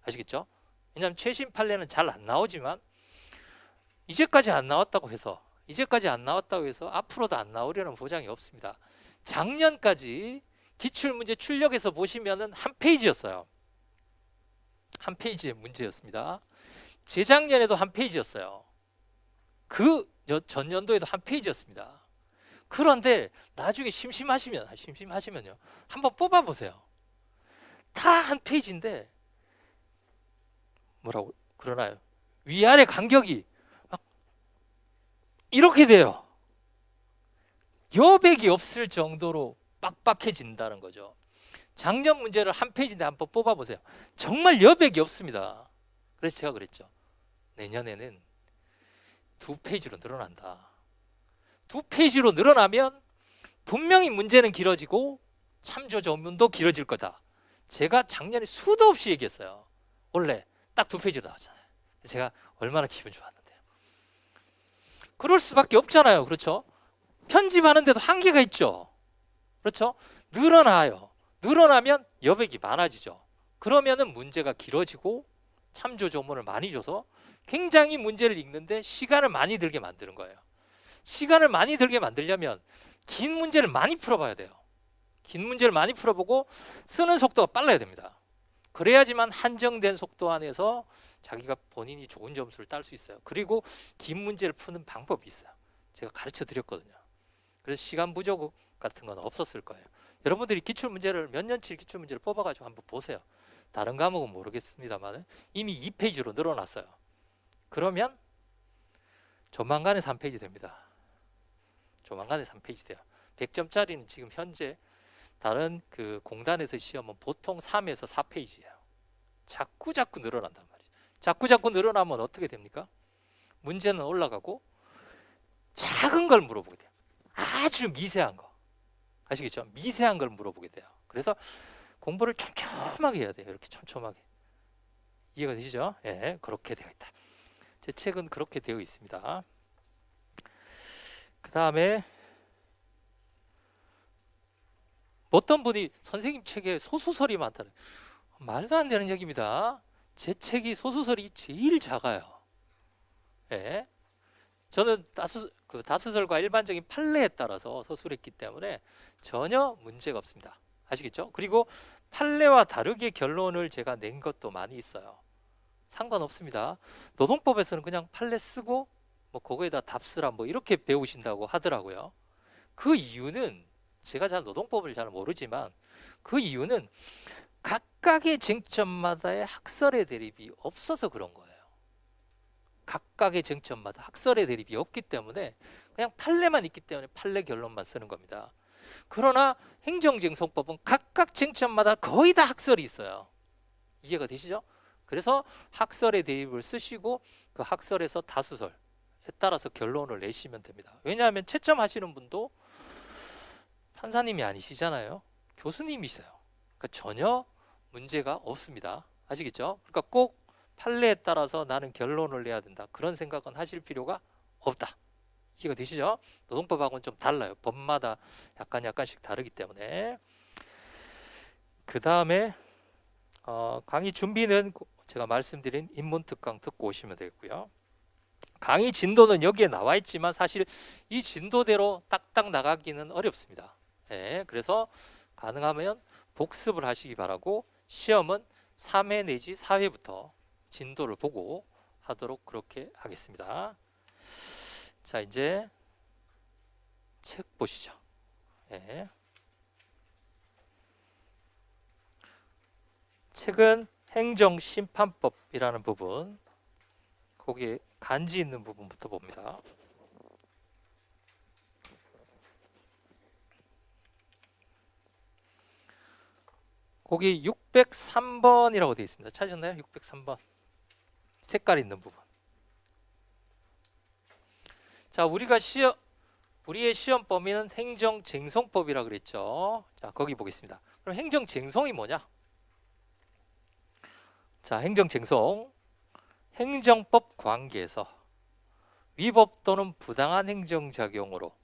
아시겠죠? 왜냐하면 최신 판례는 잘 안 나오지만 이제까지 안 나왔다고 해서 앞으로도 안 나오려는 보장이 없습니다. 작년까지 기출문제 출력에서 보시면은 한 페이지였어요. 한 페이지의 문제였습니다. 재작년에도 한 페이지였어요. 그 전년도에도 한 페이지였습니다. 그런데 나중에 심심하시면요. 한번 뽑아보세요. 다 한 페이지인데 뭐라고 그러나요? 위아래 간격이 막 이렇게 돼요. 여백이 없을 정도로 빡빡해진다는 거죠. 작년 문제를 한 페이지인데 한번 뽑아보세요. 정말 여백이 없습니다. 그래서 제가 그랬죠. 내년에는 2페이지로 늘어난다. 2페이지로 늘어나면 분명히 문제는 길어지고 참조 전문도 길어질 거다. 제가 작년에 수도 없이 얘기했어요. 원래 딱 2페이지로 나왔잖아요. 제가 얼마나 기분 좋았는데요. 그럴 수밖에 없잖아요. 그렇죠? 편집하는데도 한계가 있죠. 그렇죠? 늘어나요. 늘어나면 여백이 많아지죠. 그러면은 문제가 길어지고 참조 조문을 많이 줘서 굉장히 문제를 읽는데 시간을 많이 들게 만드는 거예요. 시간을 많이 들게 만들려면 긴 문제를 많이 풀어봐야 돼요. 긴 문제를 많이 풀어보고 쓰는 속도가 빨라야 됩니다. 그래야지만 한정된 속도 안에서 자기가 본인이 좋은 점수를 딸 수 있어요. 그리고 긴 문제를 푸는 방법이 있어요. 제가 가르쳐 드렸거든요. 그래서 시간 부족 같은 건 없었을 거예요. 여러분들이 기출문제를 몇 년치 기출문제를 뽑아가지고 한번 보세요. 다른 과목은 모르겠습니다만 이미 2페이지로 늘어났어요. 그러면 조만간에 3페이지 됩니다. 조만간에 3페이지 돼요. 100점짜리는 지금 현재 다른 그 공단에서 시험은 보통 3에서 4페이지예요. 자꾸 늘어난단 말이죠. 자꾸 늘어나면 어떻게 됩니까? 문제는 올라가고 작은 걸 물어보게 돼요. 아주 미세한 거. 아시겠죠? 미세한 걸 물어보게 돼요. 그래서 공부를 촘촘하게 해야 돼요. 이렇게 촘촘하게. 이해가 되시죠? 예, 그렇게 되어 있다. 제 책은 그렇게 되어 있습니다. 그 다음에 어떤 분이 선생님 책에 소수설이 많다는, 말도 안 되는 얘기입니다. 제 책이 소수설이 제일 작아요. 예. 저는 다수설과 일반적인 판례에 따라서 서술했기 때문에 전혀 문제가 없습니다. 아시겠죠? 그리고 판례와 다르게 결론을 제가 낸 것도 많이 있어요. 상관없습니다. 노동법에서는 그냥 판례 쓰고 뭐 그거에다 답 쓰라 뭐 이렇게 배우신다고 하더라고요. 그 이유는 제가 잘 노동법을 잘 모르지만 그 이유는 각각의 쟁점마다의 학설의 대립이 없어서 그런 거예요. 각각의 쟁점마다 학설의 대립이 없기 때문에 그냥 판례만 있기 때문에 판례 결론만 쓰는 겁니다. 그러나 행정쟁송법은 각각 쟁점마다 거의 다 학설이 있어요. 이해가 되시죠? 그래서 학설의 대입을 쓰시고 그 학설에서 다수설, 따라서 결론을 내시면 됩니다. 왜냐하면 채점하시는 분도 판사님이 아니시잖아요. 교수님이세요. 그러니까 전혀 문제가 없습니다. 아시겠죠? 그러니까 꼭 판례에 따라서 나는 결론을 내야 된다. 그런 생각은 하실 필요가 없다. 이해가 되시죠? 노동법하고는 좀 달라요. 법마다 약간씩 다르기 때문에. 그 다음에 강의 준비는 제가 말씀드린 인문특강 듣고 오시면 되겠고요. 강의 진도는 여기에 나와 있지만 사실 이 진도대로 딱딱 나가기는 어렵습니다. 네, 그래서 가능하면 복습을 하시기 바라고 시험은 3회 내지 4회부터 진도를 보고 하도록 그렇게 하겠습니다. 자, 이제 책 보시죠. 네. 책은 행정심판법이라는 부분, 거기에 간지 있는 부분부터 봅니다. 거기 603번이라고 되어 있습니다. 찾으셨나요? 603번. 색깔 있는 부분. 자, 우리의 시험 범위는 행정쟁송법이라고 그랬죠. 자, 거기 보겠습니다. 그럼 행정쟁송이 뭐냐? 자, 행정쟁송. 행정법 관계에서 위법 또는 부당한 행정작용으로.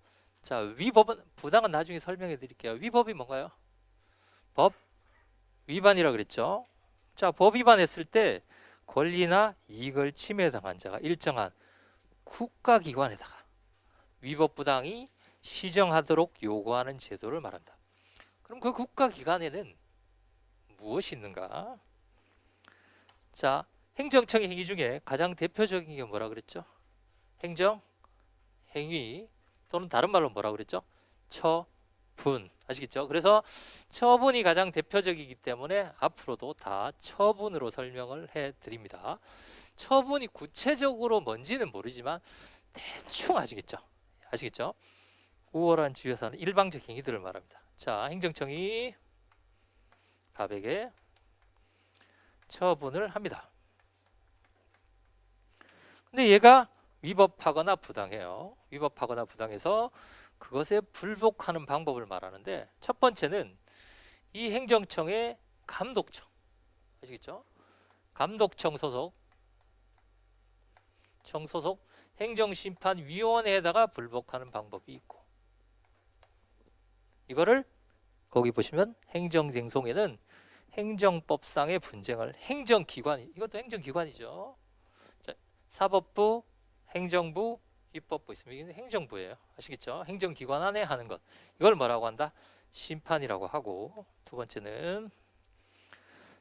자, 위법은, 부당은 나중에 설명해 드릴게요. 위법이 뭔가요? 법 위반이라고 그랬죠. 자, 법 위반했을 때 권리나 이익을 침해당한 자가 일정한 국가기관에다가 위법 부당이 시정하도록 요구하는 제도를 말한다. 그럼 그 국가기관에는 무엇이 있는가? 자, 행정청의 행위 중에 가장 대표적인 게 뭐라 그랬죠? 행정 행위 또는 다른 말로 뭐라 그랬죠? 처분. 아시겠죠? 그래서 처분이 가장 대표적이기 때문에 앞으로도 다 처분으로 설명을 해 드립니다. 처분이 구체적으로 뭔지는 모르지만 대충 아시겠죠? 아시겠죠? 우월한 지휘사는 일방적 행위들을 말합니다. 자, 행정청이 갑에게 처분을 합니다. 근데 얘가 위법하거나 부당해요. 위법하거나 부당해서 그것에 불복하는 방법을 말하는데, 첫 번째는 이 행정청의 감독청, 아시겠죠? 감독청 소속 행정심판위원회에다가 불복하는 방법이 있고, 이거를 거기 보시면 행정쟁송에는 행정법상의 분쟁을 행정기관이, 이것도 행정기관이죠. 자, 사법부, 행정부, 입법부 있습니다. 이게 행정부예요. 아시겠죠? 행정기관 안에 하는 것, 이걸 뭐라고 한다? 심판이라고 하고, 두 번째는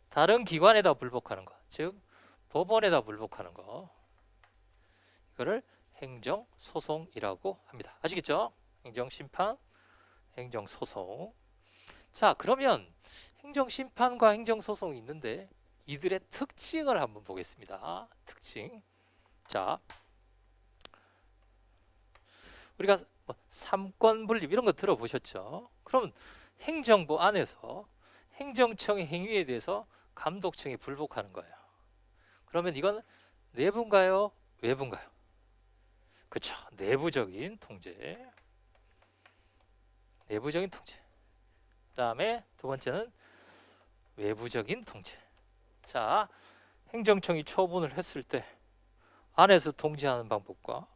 다른 기관에다 불복하는 것, 즉 법원에다 불복하는 것, 이거를 행정소송이라고 합니다. 아시겠죠? 행정심판, 행정소송. 자, 그러면 행정심판과 행정소송이 있는데 이들의 특징을 한번 보겠습니다. 특징. 자, 우리가 뭐 삼권 분립 이런 거 들어보셨죠? 그럼 행정부 안에서 행정청의 행위에 대해서 감독청이 불복하는 거예요. 그러면 이건 내부인가요? 외부인가요? 그렇죠. 내부적인 통제. 내부적인 통제. 그 다음에 두 번째는 외부적인 통제. 자, 행정청이 처분을 했을 때 안에서 통제하는 방법과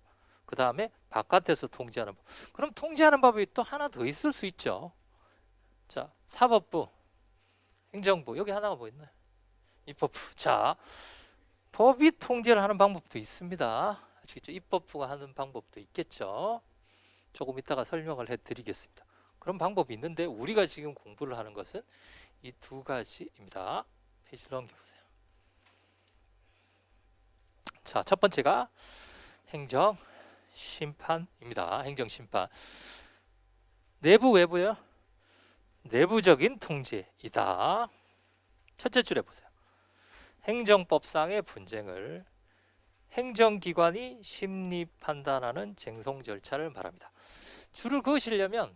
그 다음에 바깥에서 통제하는 법. 그럼 통제하는 법이 또 하나 더 있을 수 있죠. 자, 사법부, 행정부, 여기 하나가 뭐 있나요? 입법부. 자, 법이 통제를 하는 방법도 있습니다. 아시겠죠? 입법부가 하는 방법도 있겠죠. 조금 이따가 설명을 해드리겠습니다. 그런 방법이 있는데 우리가 지금 공부를 하는 것은 이 두 가지입니다. 페이지를 넘겨보세요. 자, 첫 번째가 행정심판입니다. 행정심판. 내부, 외부요? 내부적인 통제이다. 첫째 줄에 보세요. 행정법상의 분쟁을 행정기관이 심리 판단하는 쟁송 절차를 말합니다. 줄을 그으시려면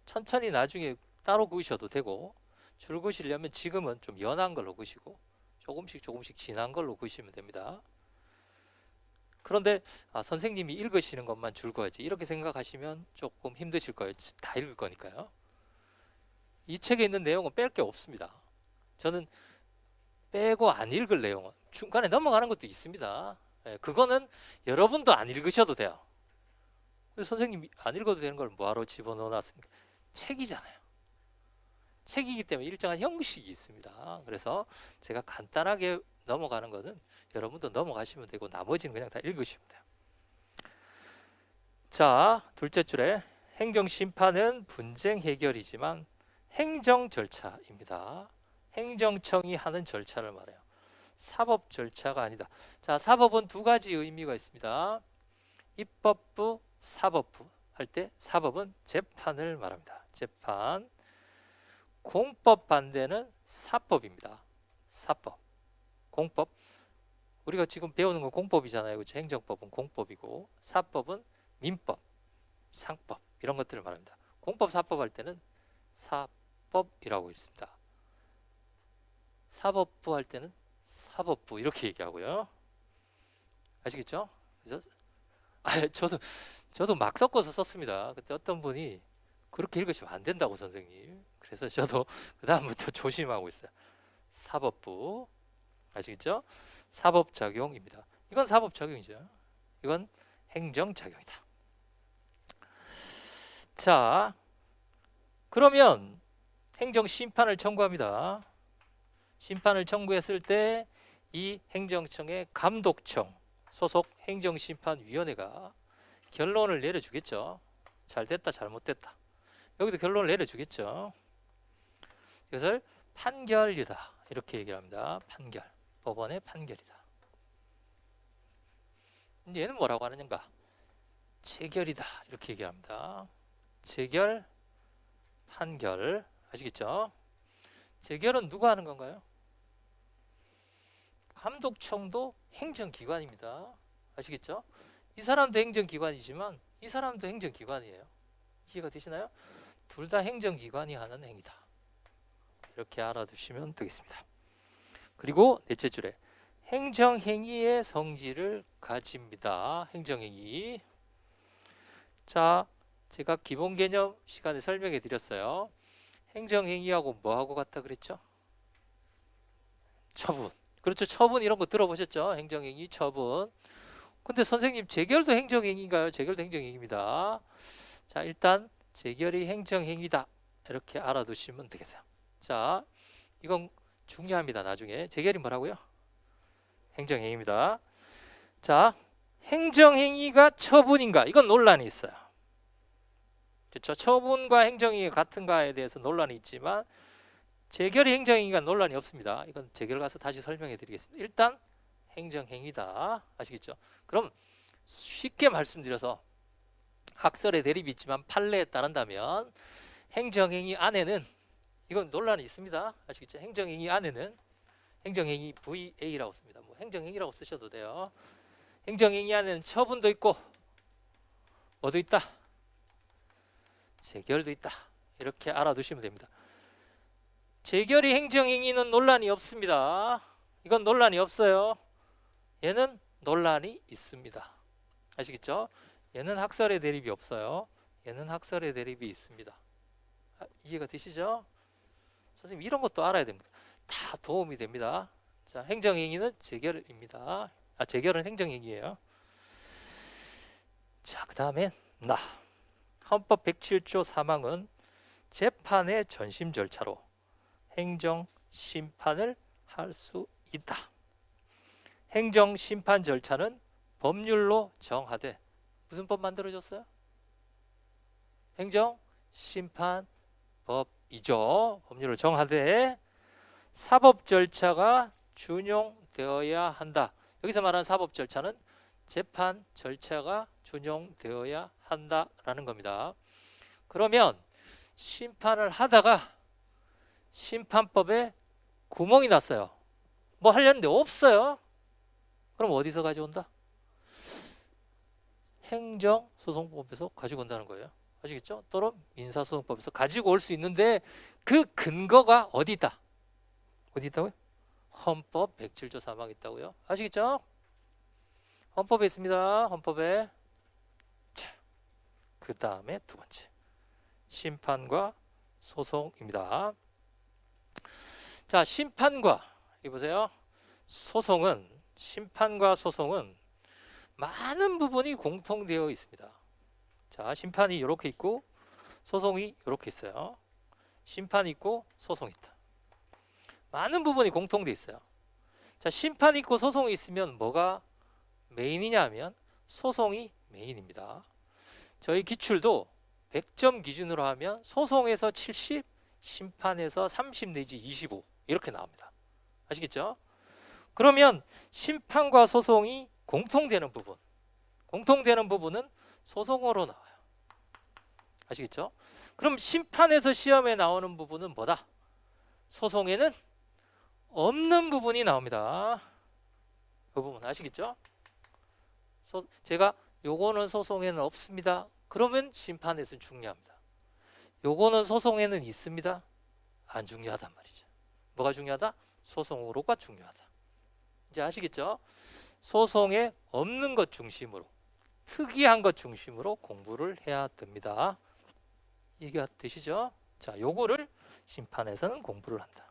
천천히 나중에 따로 그으셔도 되고, 줄 그으시려면 지금은 좀 연한 걸로 그으시고 조금씩 진한 걸로 그으시면 됩니다. 그런데 선생님이 읽으시는 것만 줄거야지 이렇게 생각하시면 조금 힘드실 거예요. 다 읽을 거니까요. 이 책에 있는 내용은 뺄 게 없습니다. 저는 빼고 안 읽을 내용은 중간에 넘어가는 것도 있습니다. 예, 그거는 여러분도 안 읽으셔도 돼요. 근데 선생님이 안 읽어도 되는 걸 뭐하러 집어넣어놨습니까? 책이잖아요. 책이기 때문에 일정한 형식이 있습니다. 그래서 제가 간단하게 넘어가는 거는 여러분도 넘어가시면 되고 나머지는 그냥 다 읽으시면 돼요. 자, 둘째 줄에 행정심판은 분쟁 해결이지만 행정 절차입니다. 행정청이 하는 절차를 말해요. 사법 절차가 아니다. 자, 사법은 두 가지 의미가 있습니다. 입법부, 사법부 할 때 사법은 재판을 말합니다. 재판. 공법 반대는 사법입니다. 사법. 공법. 우리가 지금 배우는 건 공법이잖아요. 그렇죠? 행정법은 공법이고 사법은 민법, 상법 이런 것들을 말합니다. 공법, 사법 할 때는 사법이라고 있습니다. 사법부 할 때는 사법부 이렇게 얘기하고요. 아시겠죠? 그래서 저도 막 섞어서 썼습니다. 그때 어떤 분이 그렇게 읽으시면 안 된다고 선생님. 그래서 저도 그 다음부터 조심하고 있어요. 사법부 아시겠죠? 사법작용입니다. 이건 사법작용이죠. 이건 행정작용이다. 자, 그러면 행정심판을 청구합니다. 심판을 청구했을 때 이 행정청의 감독청 소속 행정심판위원회가 결론을 내려주겠죠. 잘 됐다 잘못됐다. 여기도 결론을 내려주겠죠. 이것을 판결이다 이렇게 얘기합니다. 판결. 법원의 판결이다. 얘는 뭐라고 하느냐가 재결이다 이렇게 얘기합니다. 재결, 판결 아시겠죠? 재결은 누가 하는 건가요? 감독청도 행정기관입니다. 아시겠죠? 이 사람도 행정기관이지만 이 사람도 행정기관이에요. 이해가 되시나요? 둘 다 행정기관이 하는 행위다. 이렇게 알아두시면 되겠습니다. 그리고 넷째 줄에 행정행위의 성질을 가집니다. 행정행위. 자, 제가 기본 개념 시간에 설명해 드렸어요. 행정행위하고 뭐하고 같다 그랬죠? 처분. 그렇죠. 처분 이런 거 들어보셨죠? 행정행위, 처분. 근데 선생님 재결도 행정행위인가요? 재결도 행정행위입니다. 자, 일단 재결이 행정행위다. 이렇게 알아두시면 되겠어요. 자, 이건 중요합니다. 나중에. 재결이 뭐라고요? 행정행위입니다. 자, 행정행위가 처분인가? 이건 논란이 있어요. 그렇죠? 처분과 행정행위가 같은가에 대해서 논란이 있지만 재결이 행정행위가 논란이 없습니다. 이건 재결 가서 다시 설명해 드리겠습니다. 일단 행정행위다. 아시겠죠? 그럼 쉽게 말씀드려서 학설의 대립이 있지만 판례에 따른다면 행정행위 안에는 이건 논란이 있습니다. 아시겠죠? 행정행위 안에는 행정행위 VA라고 씁니다. 뭐 행정행위라고 쓰셔도 돼요. 행정행위 안에는 처분도 있고 뭐도 있다? 재결도 있다. 이렇게 알아두시면 됩니다. 재결이 행정행위는 논란이 없습니다. 이건 논란이 없어요. 얘는 논란이 있습니다. 아시겠죠? 얘는 학설의 대립이 없어요. 얘는 학설의 대립이 있습니다. 이해가 되시죠? 선생님 이런 것도 알아야 됩니다. 다 도움이 됩니다. 자, 행정행위는 재결입니다. 재결은 행정행위예요. 자, 그 다음에 헌법 107조 3항은 재판의 전심 절차로 행정심판을 할 수 있다. 행정심판 절차는 법률로 정하되 무슨 법 만들어졌어요? 행정심판법이죠. 법률로 정하되 사법 절차가 준용되어야 한다. 여기서 말하는 사법 절차는 재판 절차가 준용되어야 한다라는 겁니다. 그러면 심판을 하다가 심판법에 구멍이 났어요. 뭐 하려는데 없어요. 그럼 어디서 가져온다? 행정소송법에서 가지고 온다는 거예요. 아시겠죠? 또는 민사소송법에서 가지고 올 수 있는데 그 근거가 어디 있다? 어디 있다고요? 헌법 107조 3항 있다고요. 아시겠죠? 헌법에 있습니다. 헌법에. 자, 그 다음에 두 번째 심판과 소송입니다. 자, 심판과 이 보세요. 소송은 심판과 소송은 많은 부분이 공통되어 있습니다. 자, 심판이 이렇게 있고 소송이 이렇게 있어요. 심판이 있고 소송이 있다. 많은 부분이 공통되어 있어요. 자, 심판이 있고 소송이 있으면 뭐가 메인이냐 하면 소송이 메인입니다. 저희 기출도 100점 기준으로 하면 소송에서 70, 심판에서 30 내지 25 이렇게 나옵니다. 아시겠죠? 그러면 심판과 소송이 공통되는 부분은 소송으로 나와요. 아시겠죠? 그럼 심판에서 시험에 나오는 부분은 뭐다? 소송에는 없는 부분이 나옵니다. 그 부분 아시겠죠? 제가 요거는 소송에는 없습니다. 그러면 심판에서 중요합니다. 요거는 소송에는 있습니다. 안 중요하단 말이죠. 뭐가 중요하다? 소송으로가 중요하다. 이제 아시겠죠? 소송에 없는 것 중심으로, 특이한 것 중심으로 공부를 해야 됩니다. 이해가 되시죠? 자, 요거를 심판에서는 공부를 한다.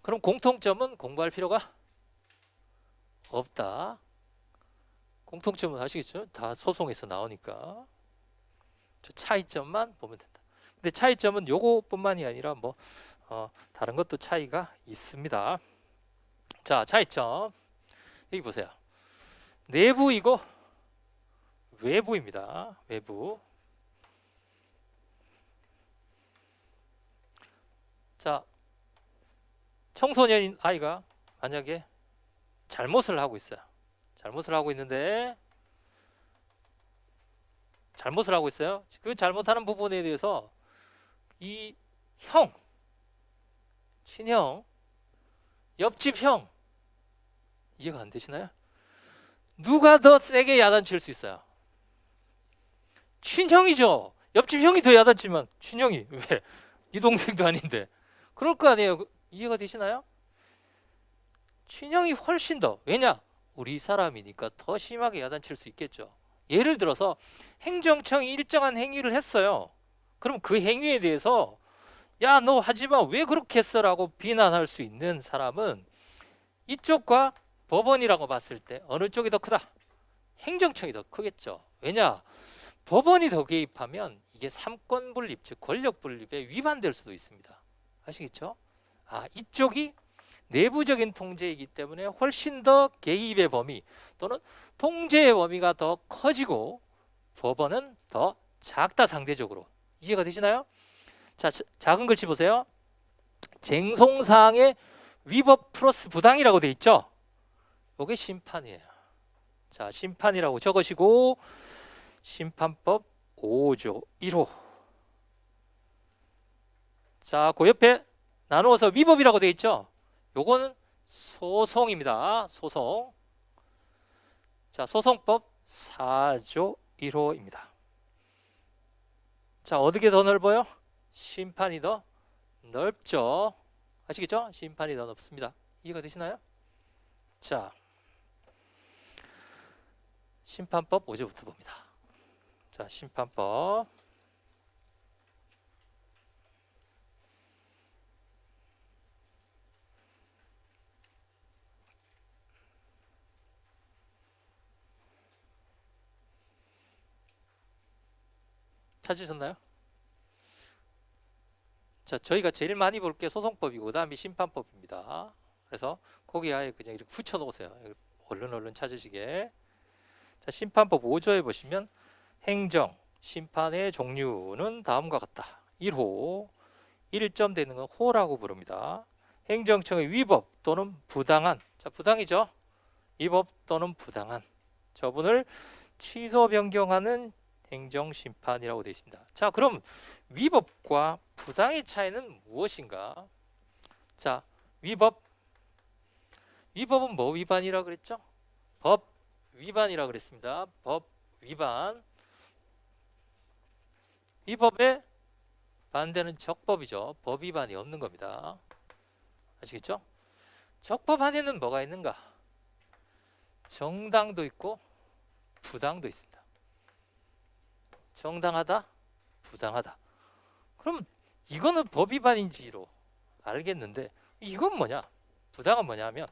그럼 공통점은 공부할 필요가 없다. 공통점은 아시겠죠? 다 소송에서 나오니까. 저 차이점만 보면 된다. 근데 차이점은 요거뿐만이 아니라 뭐 다른 것도 차이가 있습니다. 자, 차이점 여기 보세요. 내부이고 외부입니다. 외부. 자, 청소년인 아이가 만약에 잘못을 하고 있어요. 잘못을 하고 있는데 잘못을 하고 있어요. 그 잘못하는 부분에 대해서 이 형, 친형, 옆집 형 이해가 안 되시나요? 누가 더 세게 야단칠 수 있어요? 친형이죠. 옆집 형이 더 야단치면 친형이 왜? 네 동생도 아닌데. 그럴 거 아니에요. 이해가 되시나요? 친형이 훨씬 더. 왜냐? 우리 사람이니까 더 심하게 야단칠 수 있겠죠. 예를 들어서 행정청이 일정한 행위를 했어요. 그럼 그 행위에 대해서 야, 너 하지마, 왜 그렇게 했어? 라고 비난할 수 있는 사람은 이쪽과 법원이라고 봤을 때 어느 쪽이 더 크다? 행정청이 더 크겠죠. 왜냐? 법원이 더 개입하면 이게 삼권 분립, 즉 권력 분립에 위반될 수도 있습니다. 아시겠죠? 이쪽이 내부적인 통제이기 때문에 훨씬 더 개입의 범위 또는 통제의 범위가 더 커지고 법원은 더 작다, 상대적으로. 이해가 되시나요? 자, 작은 글씨 보세요. 쟁송사항의 위법 플러스 부당이라고 돼 있죠? 이게 심판이에요. 자, 심판이라고 적으시고 심판법 5조 1호. 자, 그 옆에 나누어서 위법이라고 돼 있죠? 요거는 소송입니다. 소송. 자, 소송법 4조 1호입니다. 자, 어떻게 더 넓어요? 심판이 더 넓죠. 아시겠죠? 심판이 더 넓습니다. 이해가 되시나요? 자, 심판법 5조부터 봅니다. 자, 심판법. 찾으셨나요? 자, 저희가 제일 많이 볼 게 소송법이고 그다음이 심판법입니다. 그래서 거기 아예 그냥 이렇게 붙여 놓으세요. 얼른 찾으시게. 자, 심판법 5조에 보시면 행정, 심판의 종류는 다음과 같다. 1호, 1점 되는 건 호라고 부릅니다. 행정청의 위법 또는 부당한, 자, 부당이죠. 위법 또는 부당한 처분을 취소 변경하는 행정심판이라고 되어 있습니다. 자, 그럼 위법과 부당의 차이는 무엇인가? 자, 위법은 뭐 위반이라 그랬죠? 법 위반이라 그랬습니다. 법 위반. 위법의 반대는 적법이죠. 법 위반이 없는 겁니다. 아시겠죠? 적법 안에는 뭐가 있는가? 정당도 있고 부당도 있습니다. 정당하다, 부당하다. 그럼 이거는 법 위반인지로 알겠는데 이건 뭐냐? 부당은 뭐냐면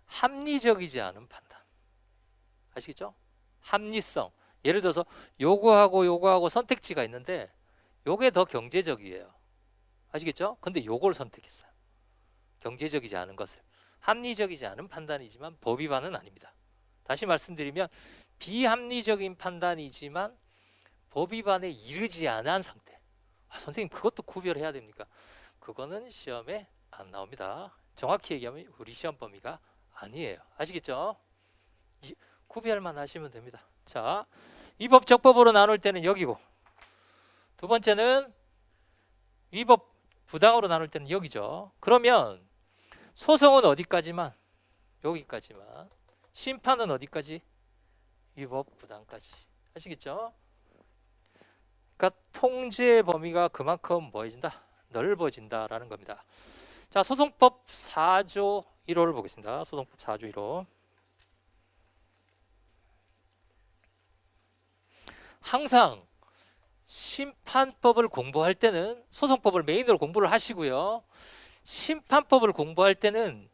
합리적이지 않은 판단. 아시겠죠? 합리성. 예를 들어서 요거하고 선택지가 있는데 요게 더 경제적이에요. 아시겠죠? 근데 요걸 선택했어요. 경제적이지 않은 것을. 합리적이지 않은 판단이지만 법 위반은 아닙니다. 다시 말씀드리면 비합리적인 판단이지만 법 위반에 이르지 않은 상태. 선생님 그것도 구별해야 됩니까? 그거는 시험에 안 나옵니다. 정확히 얘기하면 우리 시험 범위가 아니에요. 아시겠죠? 구별만 하시면 됩니다. 자, 위법 적법으로 나눌 때는 여기고 두 번째는 위법 부당으로 나눌 때는 여기죠. 그러면 소송은 어디까지만? 여기까지만. 심판은 어디까지? 위법 부당까지. 아시겠죠? 그러니까 통제 범위가 그만큼 뭐해진다? 넓어진다라는 겁니다. 자, 소송법 4조 1호를 보겠습니다. 소송법 4조 1호. 항상 심판법을 공부할 때는 소송법을 메인으로 공부를 하시고요. 심판법을 공부할 때는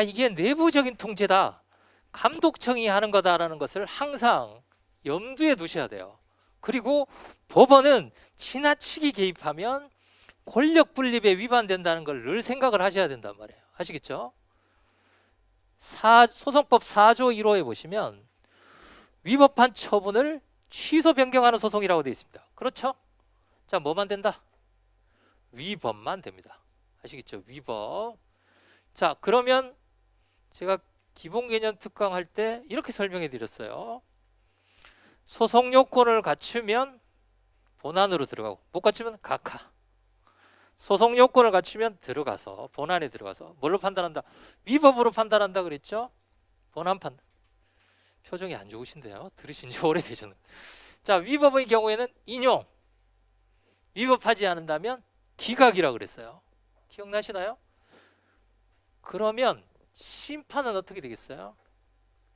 이게 내부적인 통제다. 감독청이 하는 거다라는 것을 항상 염두에 두셔야 돼요. 그리고 법원은 지나치게 개입하면 권력 분립에 위반된다는 걸 늘 생각을 하셔야 된단 말이에요. 아시겠죠? 소송법 4조 1호에 보시면 위법한 처분을 취소 변경하는 소송이라고 되어 있습니다. 그렇죠? 자, 뭐만 된다? 위법만 됩니다. 아시겠죠? 위법. 자, 그러면 제가 기본 개념 특강 할 때 이렇게 설명해 드렸어요. 소송 요건을 갖추면 본안으로 들어가고 못 갖추면 각하. 소송 요건을 갖추면 들어가서 본안에 들어가서 뭘로 판단한다? 위법으로 판단한다 그랬죠? 본안 판단. 표정이 안 좋으신데요. 들으신 지 오래되셨는데. 자, 위법의 경우에는 인용. 위법하지 않는다면 기각이라고 그랬어요. 기억나시나요? 그러면 심판은 어떻게 되겠어요?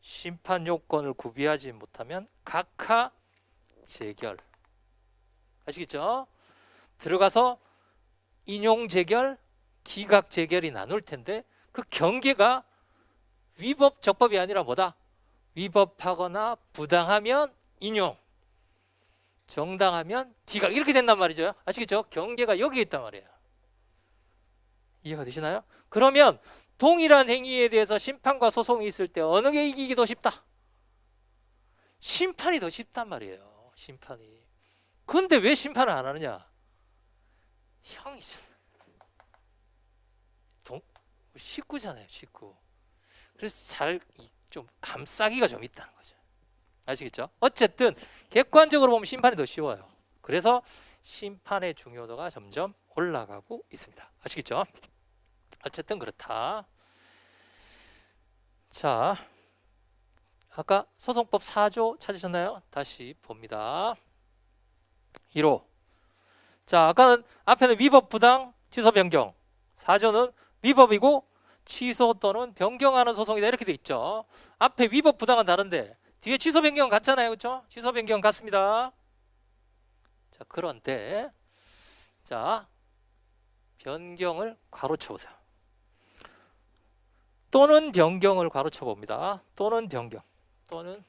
심판 요건을 구비하지 못하면 각하 재결. 아시겠죠? 들어가서 인용 재결, 기각 재결이 나눌 텐데 그 경계가 위법 적법이 아니라 뭐다? 위법하거나 부당하면 인용, 정당하면 기각 이렇게 된단 말이죠. 아시겠죠? 경계가 여기에 있단 말이에요. 이해가 되시나요? 그러면 동일한 행위에 대해서 심판과 소송이 있을 때 어느 게 이기기 더 쉽다? 심판이 더 쉽단 말이에요. 심판이. 근데 왜 심판을 안 하느냐? 형이죠. 식구잖아요. 식구. 그래서 좀 감싸기가 좀 있다는 거죠. 아시겠죠? 어쨌든 객관적으로 보면 심판이 더 쉬워요. 그래서 심판의 중요도가 점점 올라가고 있습니다. 아시겠죠? 어쨌든 그렇다. 자, 아까 소송법 4조 찾으셨나요? 다시 봅니다. 1호. 자, 아까는 앞에는 위법 부당 취소 변경. 4조는 위법이고 취소 또는 변경하는 소송이다 이렇게 돼 있죠. 앞에 위법 부당은 다른데 뒤에 취소 변경은 같잖아요. 그렇죠? 취소 변경 같습니다. 자, 그런데 자, 변경을 괄호쳐 보세요. 또는 변경을 괄호쳐 봅니다. 또는 변경. 또는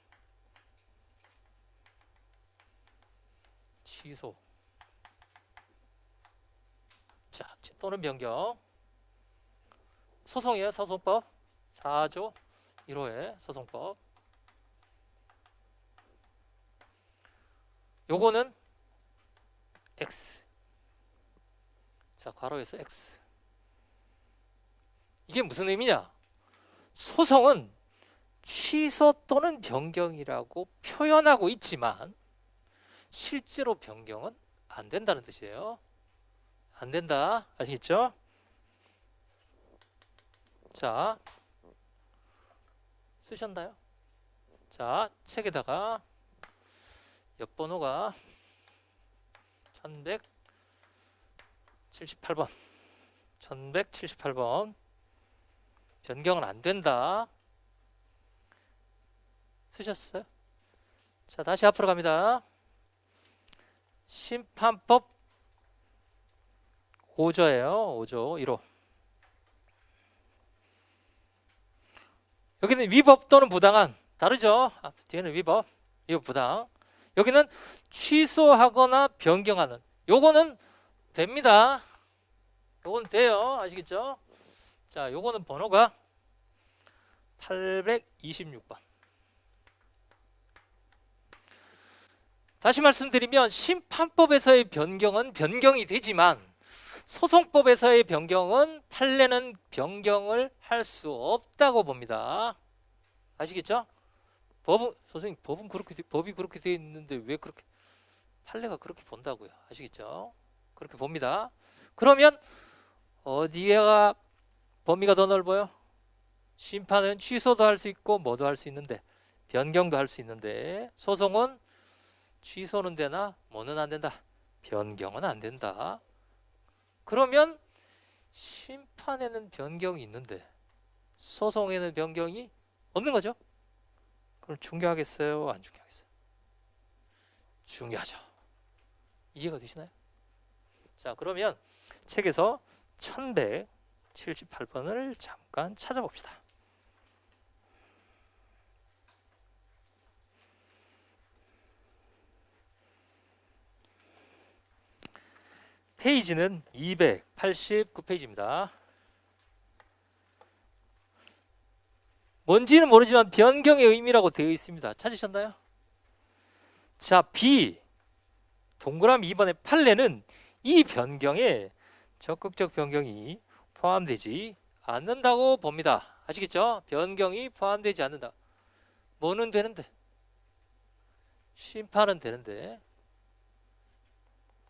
취소. 자, 또는 변경. 소송이에요. 소송법 4조 1호의 소송법. 요거는 X. 자, 괄호에서 X. 이게 무슨 의미냐? 소송은 취소 또는 변경이라고 표현하고 있지만 실제로 변경은 안 된다는 뜻이에요. 안 된다. 아시겠죠? 자, 쓰셨나요? 자, 책에다가 역번호가 1178번 1178번 변경은 안 된다. 쓰셨어요? 자, 다시 앞으로 갑니다. 심판법 5조예요. 5조 1호. 여기는 위법 또는 부당한. 다르죠? 뒤에는 위법, 이거 부당. 여기는 취소하거나 변경하는. 요거는 됩니다. 요건 돼요. 아시겠죠? 자, 요거는 번호가 826번. 다시 말씀드리면 심판법에서의 변경은 변경이 되지만 소송법에서의 변경은 판례는 변경을 할 수 없다고 봅니다. 아시겠죠? 선생님, 법이 그렇게 되어 있는데 왜 그렇게 판례가 그렇게 본다고요? 아시겠죠? 그렇게 봅니다. 그러면 어디가 범위가 더 넓어요? 심판은 취소도 할 수 있고 뭐도 할 수 있는데 변경도 할 수 있는데 소송은 취소는 되나 뭐는 안 된다. 변경은 안 된다. 그러면 심판에는 변경이 있는데 소송에는 변경이 없는 거죠. 그럼 중요하겠어요? 안 중요하겠어요? 중요하죠. 이해가 되시나요? 자, 그러면 책에서 1178번을 잠깐 찾아봅시다. 페이지는 289페이지입니다. 뭔지는 모르지만 변경의 의미라고 되어 있습니다. 찾으셨나요? 자, B 동그라미 2번의 판례는 이 변경에 적극적 변경이 포함되지 않는다고 봅니다. 아시겠죠? 변경이 포함되지 않는다. 뭐는 되는데? 심판은 되는데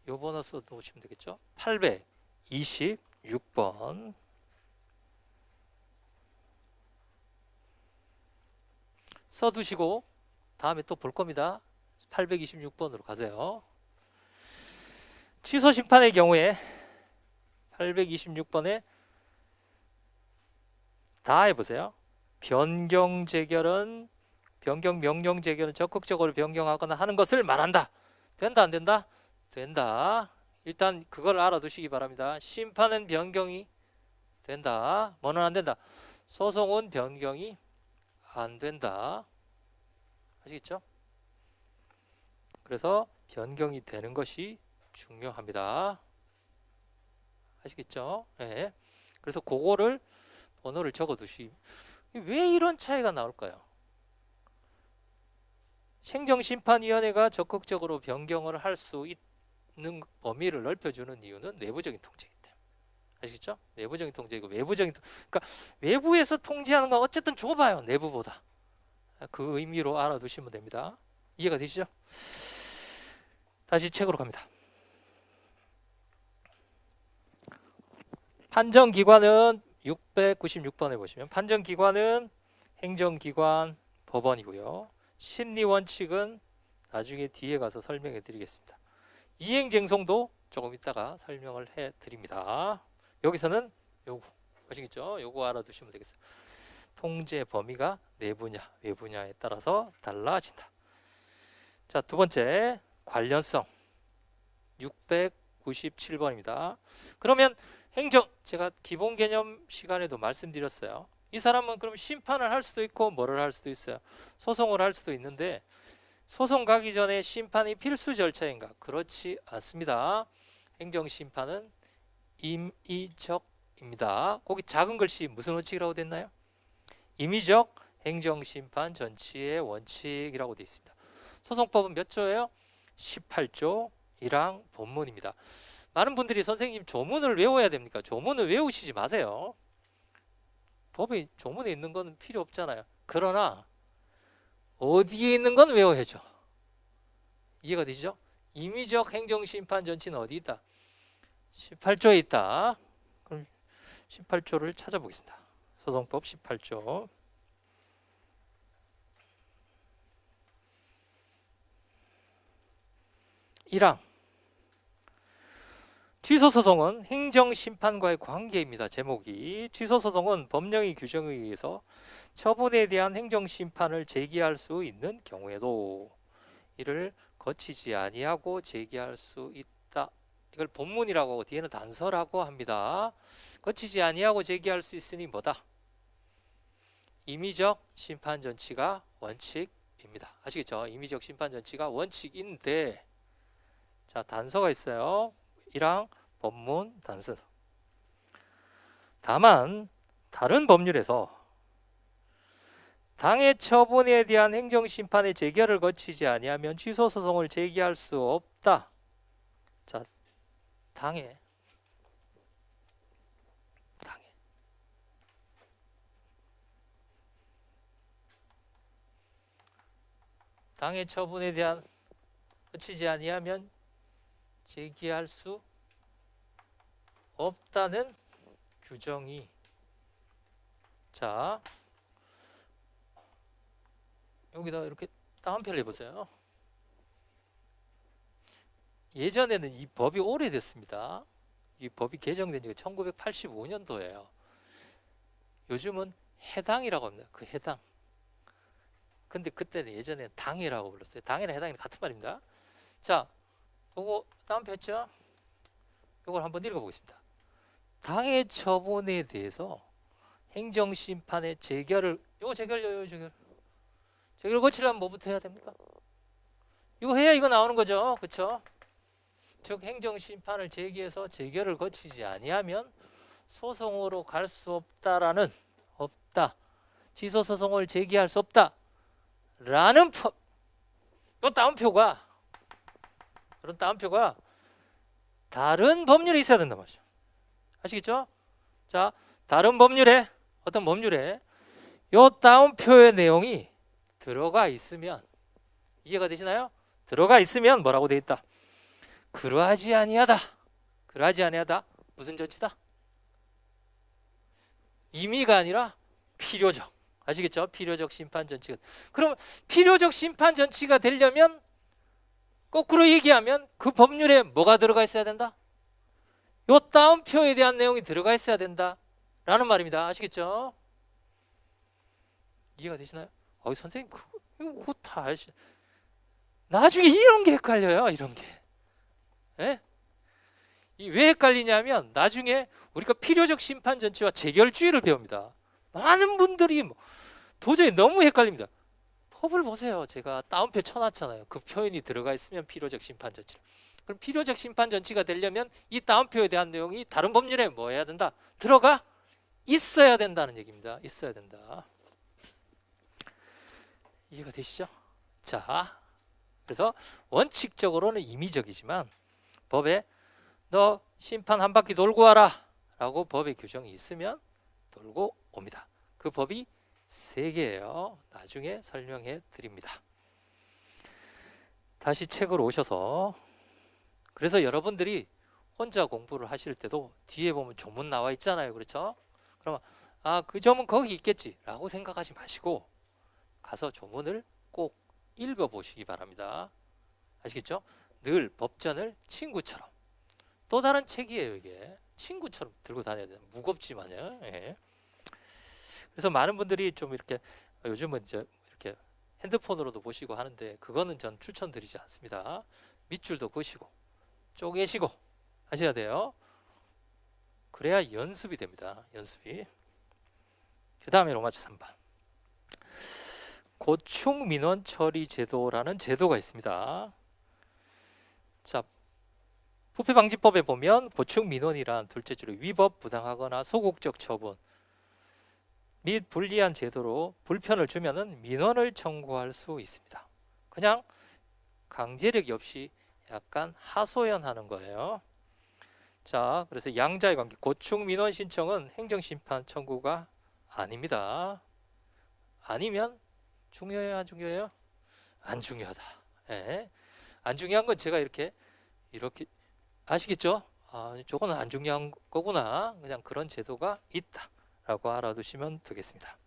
요 번호 써 놓으시면 되겠죠? 826번. 써두시고 다음에 또 볼 겁니다. 826번으로 가세요. 취소 심판의 경우에 826번에 다 해보세요. 변경 명령 재결은 적극적으로 변경하거나 하는 것을 말한다. 된다, 안 된다? 된다. 일단 그걸 알아두시기 바랍니다. 심판은 변경이 된다. 뭐는 안 된다? 소송은 변경이 안 된다. 아시겠죠? 그래서 변경이 되는 것이 중요합니다. 아시겠죠? 네. 그래서 그거를 번호를 적어두시. 왜 이런 차이가 나올까요? 행정심판위원회가 적극적으로 변경을 할 수 있는 범위를 넓혀주는 이유는 내부적인 통제이기 때문에. 아시겠죠? 내부적인 통제이고 외부적인 그러니까 외부에서 통제하는 건 어쨌든 좁아요. 내부보다. 그 의미로 알아두시면 됩니다. 이해가 되시죠? 다시 책으로 갑니다. 판정기관은 696번에 보시면 판정기관은 행정기관, 법원이고요. 심리원칙은 나중에 뒤에 가서 설명해 드리겠습니다. 이행쟁송도 조금 이따가 설명을 해 드립니다. 여기서는 요거 아시겠죠? 요거 알아두시면 되겠어요. 통제 범위가 내부냐 외부냐에 따라서 달라진다. 자, 두 번째 관련성 697번입니다. 그러면 제가 기본 개념 시간에도 말씀드렸어요. 이 사람은 그럼 심판을 할 수도 있고 뭐를 할 수도 있어요. 소송을 할 수도 있는데 소송 가기 전에 심판이 필수 절차인가? 그렇지 않습니다. 행정심판은 임의적입니다. 거기 작은 글씨 무슨 원칙이라고 됐나요? 임의적 행정심판 전치의 원칙이라고 되어 있습니다. 소송법은 몇 조예요? 18조 1항 본문입니다. 많은 분들이 선생님 조문을 외워야 됩니까? 조문을 외우시지 마세요. 법이 조문에 있는 건 필요 없잖아요. 그러나 어디에 있는 건 외워야죠. 이해가 되시죠? 임의적 행정심판 전치는 어디 있다? 18조에 있다. 그럼 18조를 찾아보겠습니다. 소송법 18조. (1항) 취소소송은 행정심판과의 관계입니다. 제목이 취소소송은 법령의 규정에 의해서 처분에 대한 행정심판을 제기할 수 있는 경우에도 이를 거치지 아니하고 제기할 수 있다. 이걸 본문이라고 하고 뒤에는 단서라고 합니다. 거치지 아니하고 제기할 수 있으니 뭐다? 임의적 심판 전치가 원칙입니다. 아시겠죠? 임의적 심판 전치가 원칙인데, 자, 단서가 있어요. 1항 법문 단서. 다만 다른 법률에서 당의 처분에 대한 행정심판의 재결을 거치지 아니하면 취소소송을 제기할 수 없다. 자, 당의 처분에 대한 거치지 아니하면 제기할 수 없다는 규정이, 자, 여기다 이렇게 다운표를 해보세요. 예전에는 이 법이 오래됐습니다. 이 법이 개정된 지가 1985년도예요. 요즘은 해당이라고 합니다. 그 해당. 근데 그때는 예전에 당이라고 불렀어요. 당이랑 해당이랑 같은 말입니다. 자, 요거 다운표 했죠? 요걸 한번 읽어보겠습니다. 당의 처분에 대해서 행정심판의 재결을, 요거 재결 거치려면 뭐부터 해야 됩니까? 이거 해야 이거 나오는 거죠. 그렇죠? 즉 행정심판을 제기해서 재결을 거치지 아니하면 소송으로 갈 수 없다라는, 없다, 취소소송을 제기할 수 없다 라는 요 다운표가, 그런 다운표가 다른 법률에 있어야 된단 말이죠. 아시겠죠? 자, 다른 법률에, 어떤 법률에 요 다운표의 내용이 들어가 있으면, 이해가 되시나요? 들어가 있으면 뭐라고 돼 있다? 그러하지 아니하다. 그러하지 아니하다. 무슨 조치다? 임의가 아니라 필요적. 아시겠죠? 필요적 심판 전치가. 그럼 필요적 심판 전치가 되려면, 거꾸로 얘기하면 그 법률에 뭐가 들어가 있어야 된다? 요 다운표에 대한 내용이 들어가 있어야 된다 라는 말입니다. 아시겠죠? 이해가 되시나요? 선생님 그거 다 아시. 나중에 이런 게 헷갈려요. 이런 게. 예? 왜 헷갈리냐면 나중에 우리가 필요적 심판 전치와 재결주의를 배웁니다. 많은 분들이 도저히 너무 헷갈립니다. 법을 보세요. 제가 다운표 쳐놨잖아요. 그 표현이 들어가 있으면 필요적 심판 전치. 그럼 필요적 심판 전치가 되려면 이 다운표에 대한 내용이 다른 법률에 뭐 해야 된다? 들어가 있어야 된다는 얘기입니다. 있어야 된다. 이해가 되시죠? 자, 그래서 원칙적으로는 임의적이지만 법에 너 심판 한 바퀴 돌고 와라 라고 법의 규정이 있으면 돌고 옵니다. 그 법이 3개예요. 나중에 설명해 드립니다. 다시 책으로 오셔서, 그래서 여러분들이 혼자 공부를 하실 때도 뒤에 보면 조문 나와 있잖아요. 그렇죠? 그러면 그 조문 거기 있겠지 라고 생각하지 마시고 가서 조문을 꼭 읽어보시기 바랍니다. 아시겠죠? 늘 법전을 친구처럼, 또 다른 책이에요. 이게 친구처럼 들고 다녀야 돼요. 무겁지만요. 예. 그래서 많은 분들이 좀 이렇게 요즘은 이제 이렇게 핸드폰으로도 보시고 하는데 그거는 전 추천드리지 않습니다. 밑줄도 그시고 쪼개시고 하셔야 돼요. 그래야 연습이 됩니다. 연습이. 그 다음에 로마주 3번. 고충 민원 처리 제도라는 제도가 있습니다. 자, 부패방지법에 보면 고충 민원이란 둘째주로 위법, 부당하거나 소극적 처분 및 불리한 제도로 불편을 주면은 민원을 청구할 수 있습니다. 그냥 강제력이 없이 약간 하소연하는 거예요. 자, 그래서 양자의 관계, 고충 민원 신청은 행정심판 청구가 아닙니다. 아니면 중요해요, 안 중요해요? 안 중요하다. 예. 안 중요한 건 제가 이렇게 아시겠죠? 저거는 안 중요한 거구나. 그냥 그런 제도가 있다라고 알아두시면 되겠습니다.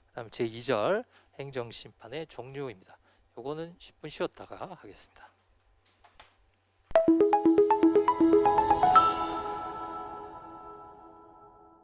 그다음 제2절 행정심판의 종류입니다. 요거는 10분 쉬었다가 하겠습니다.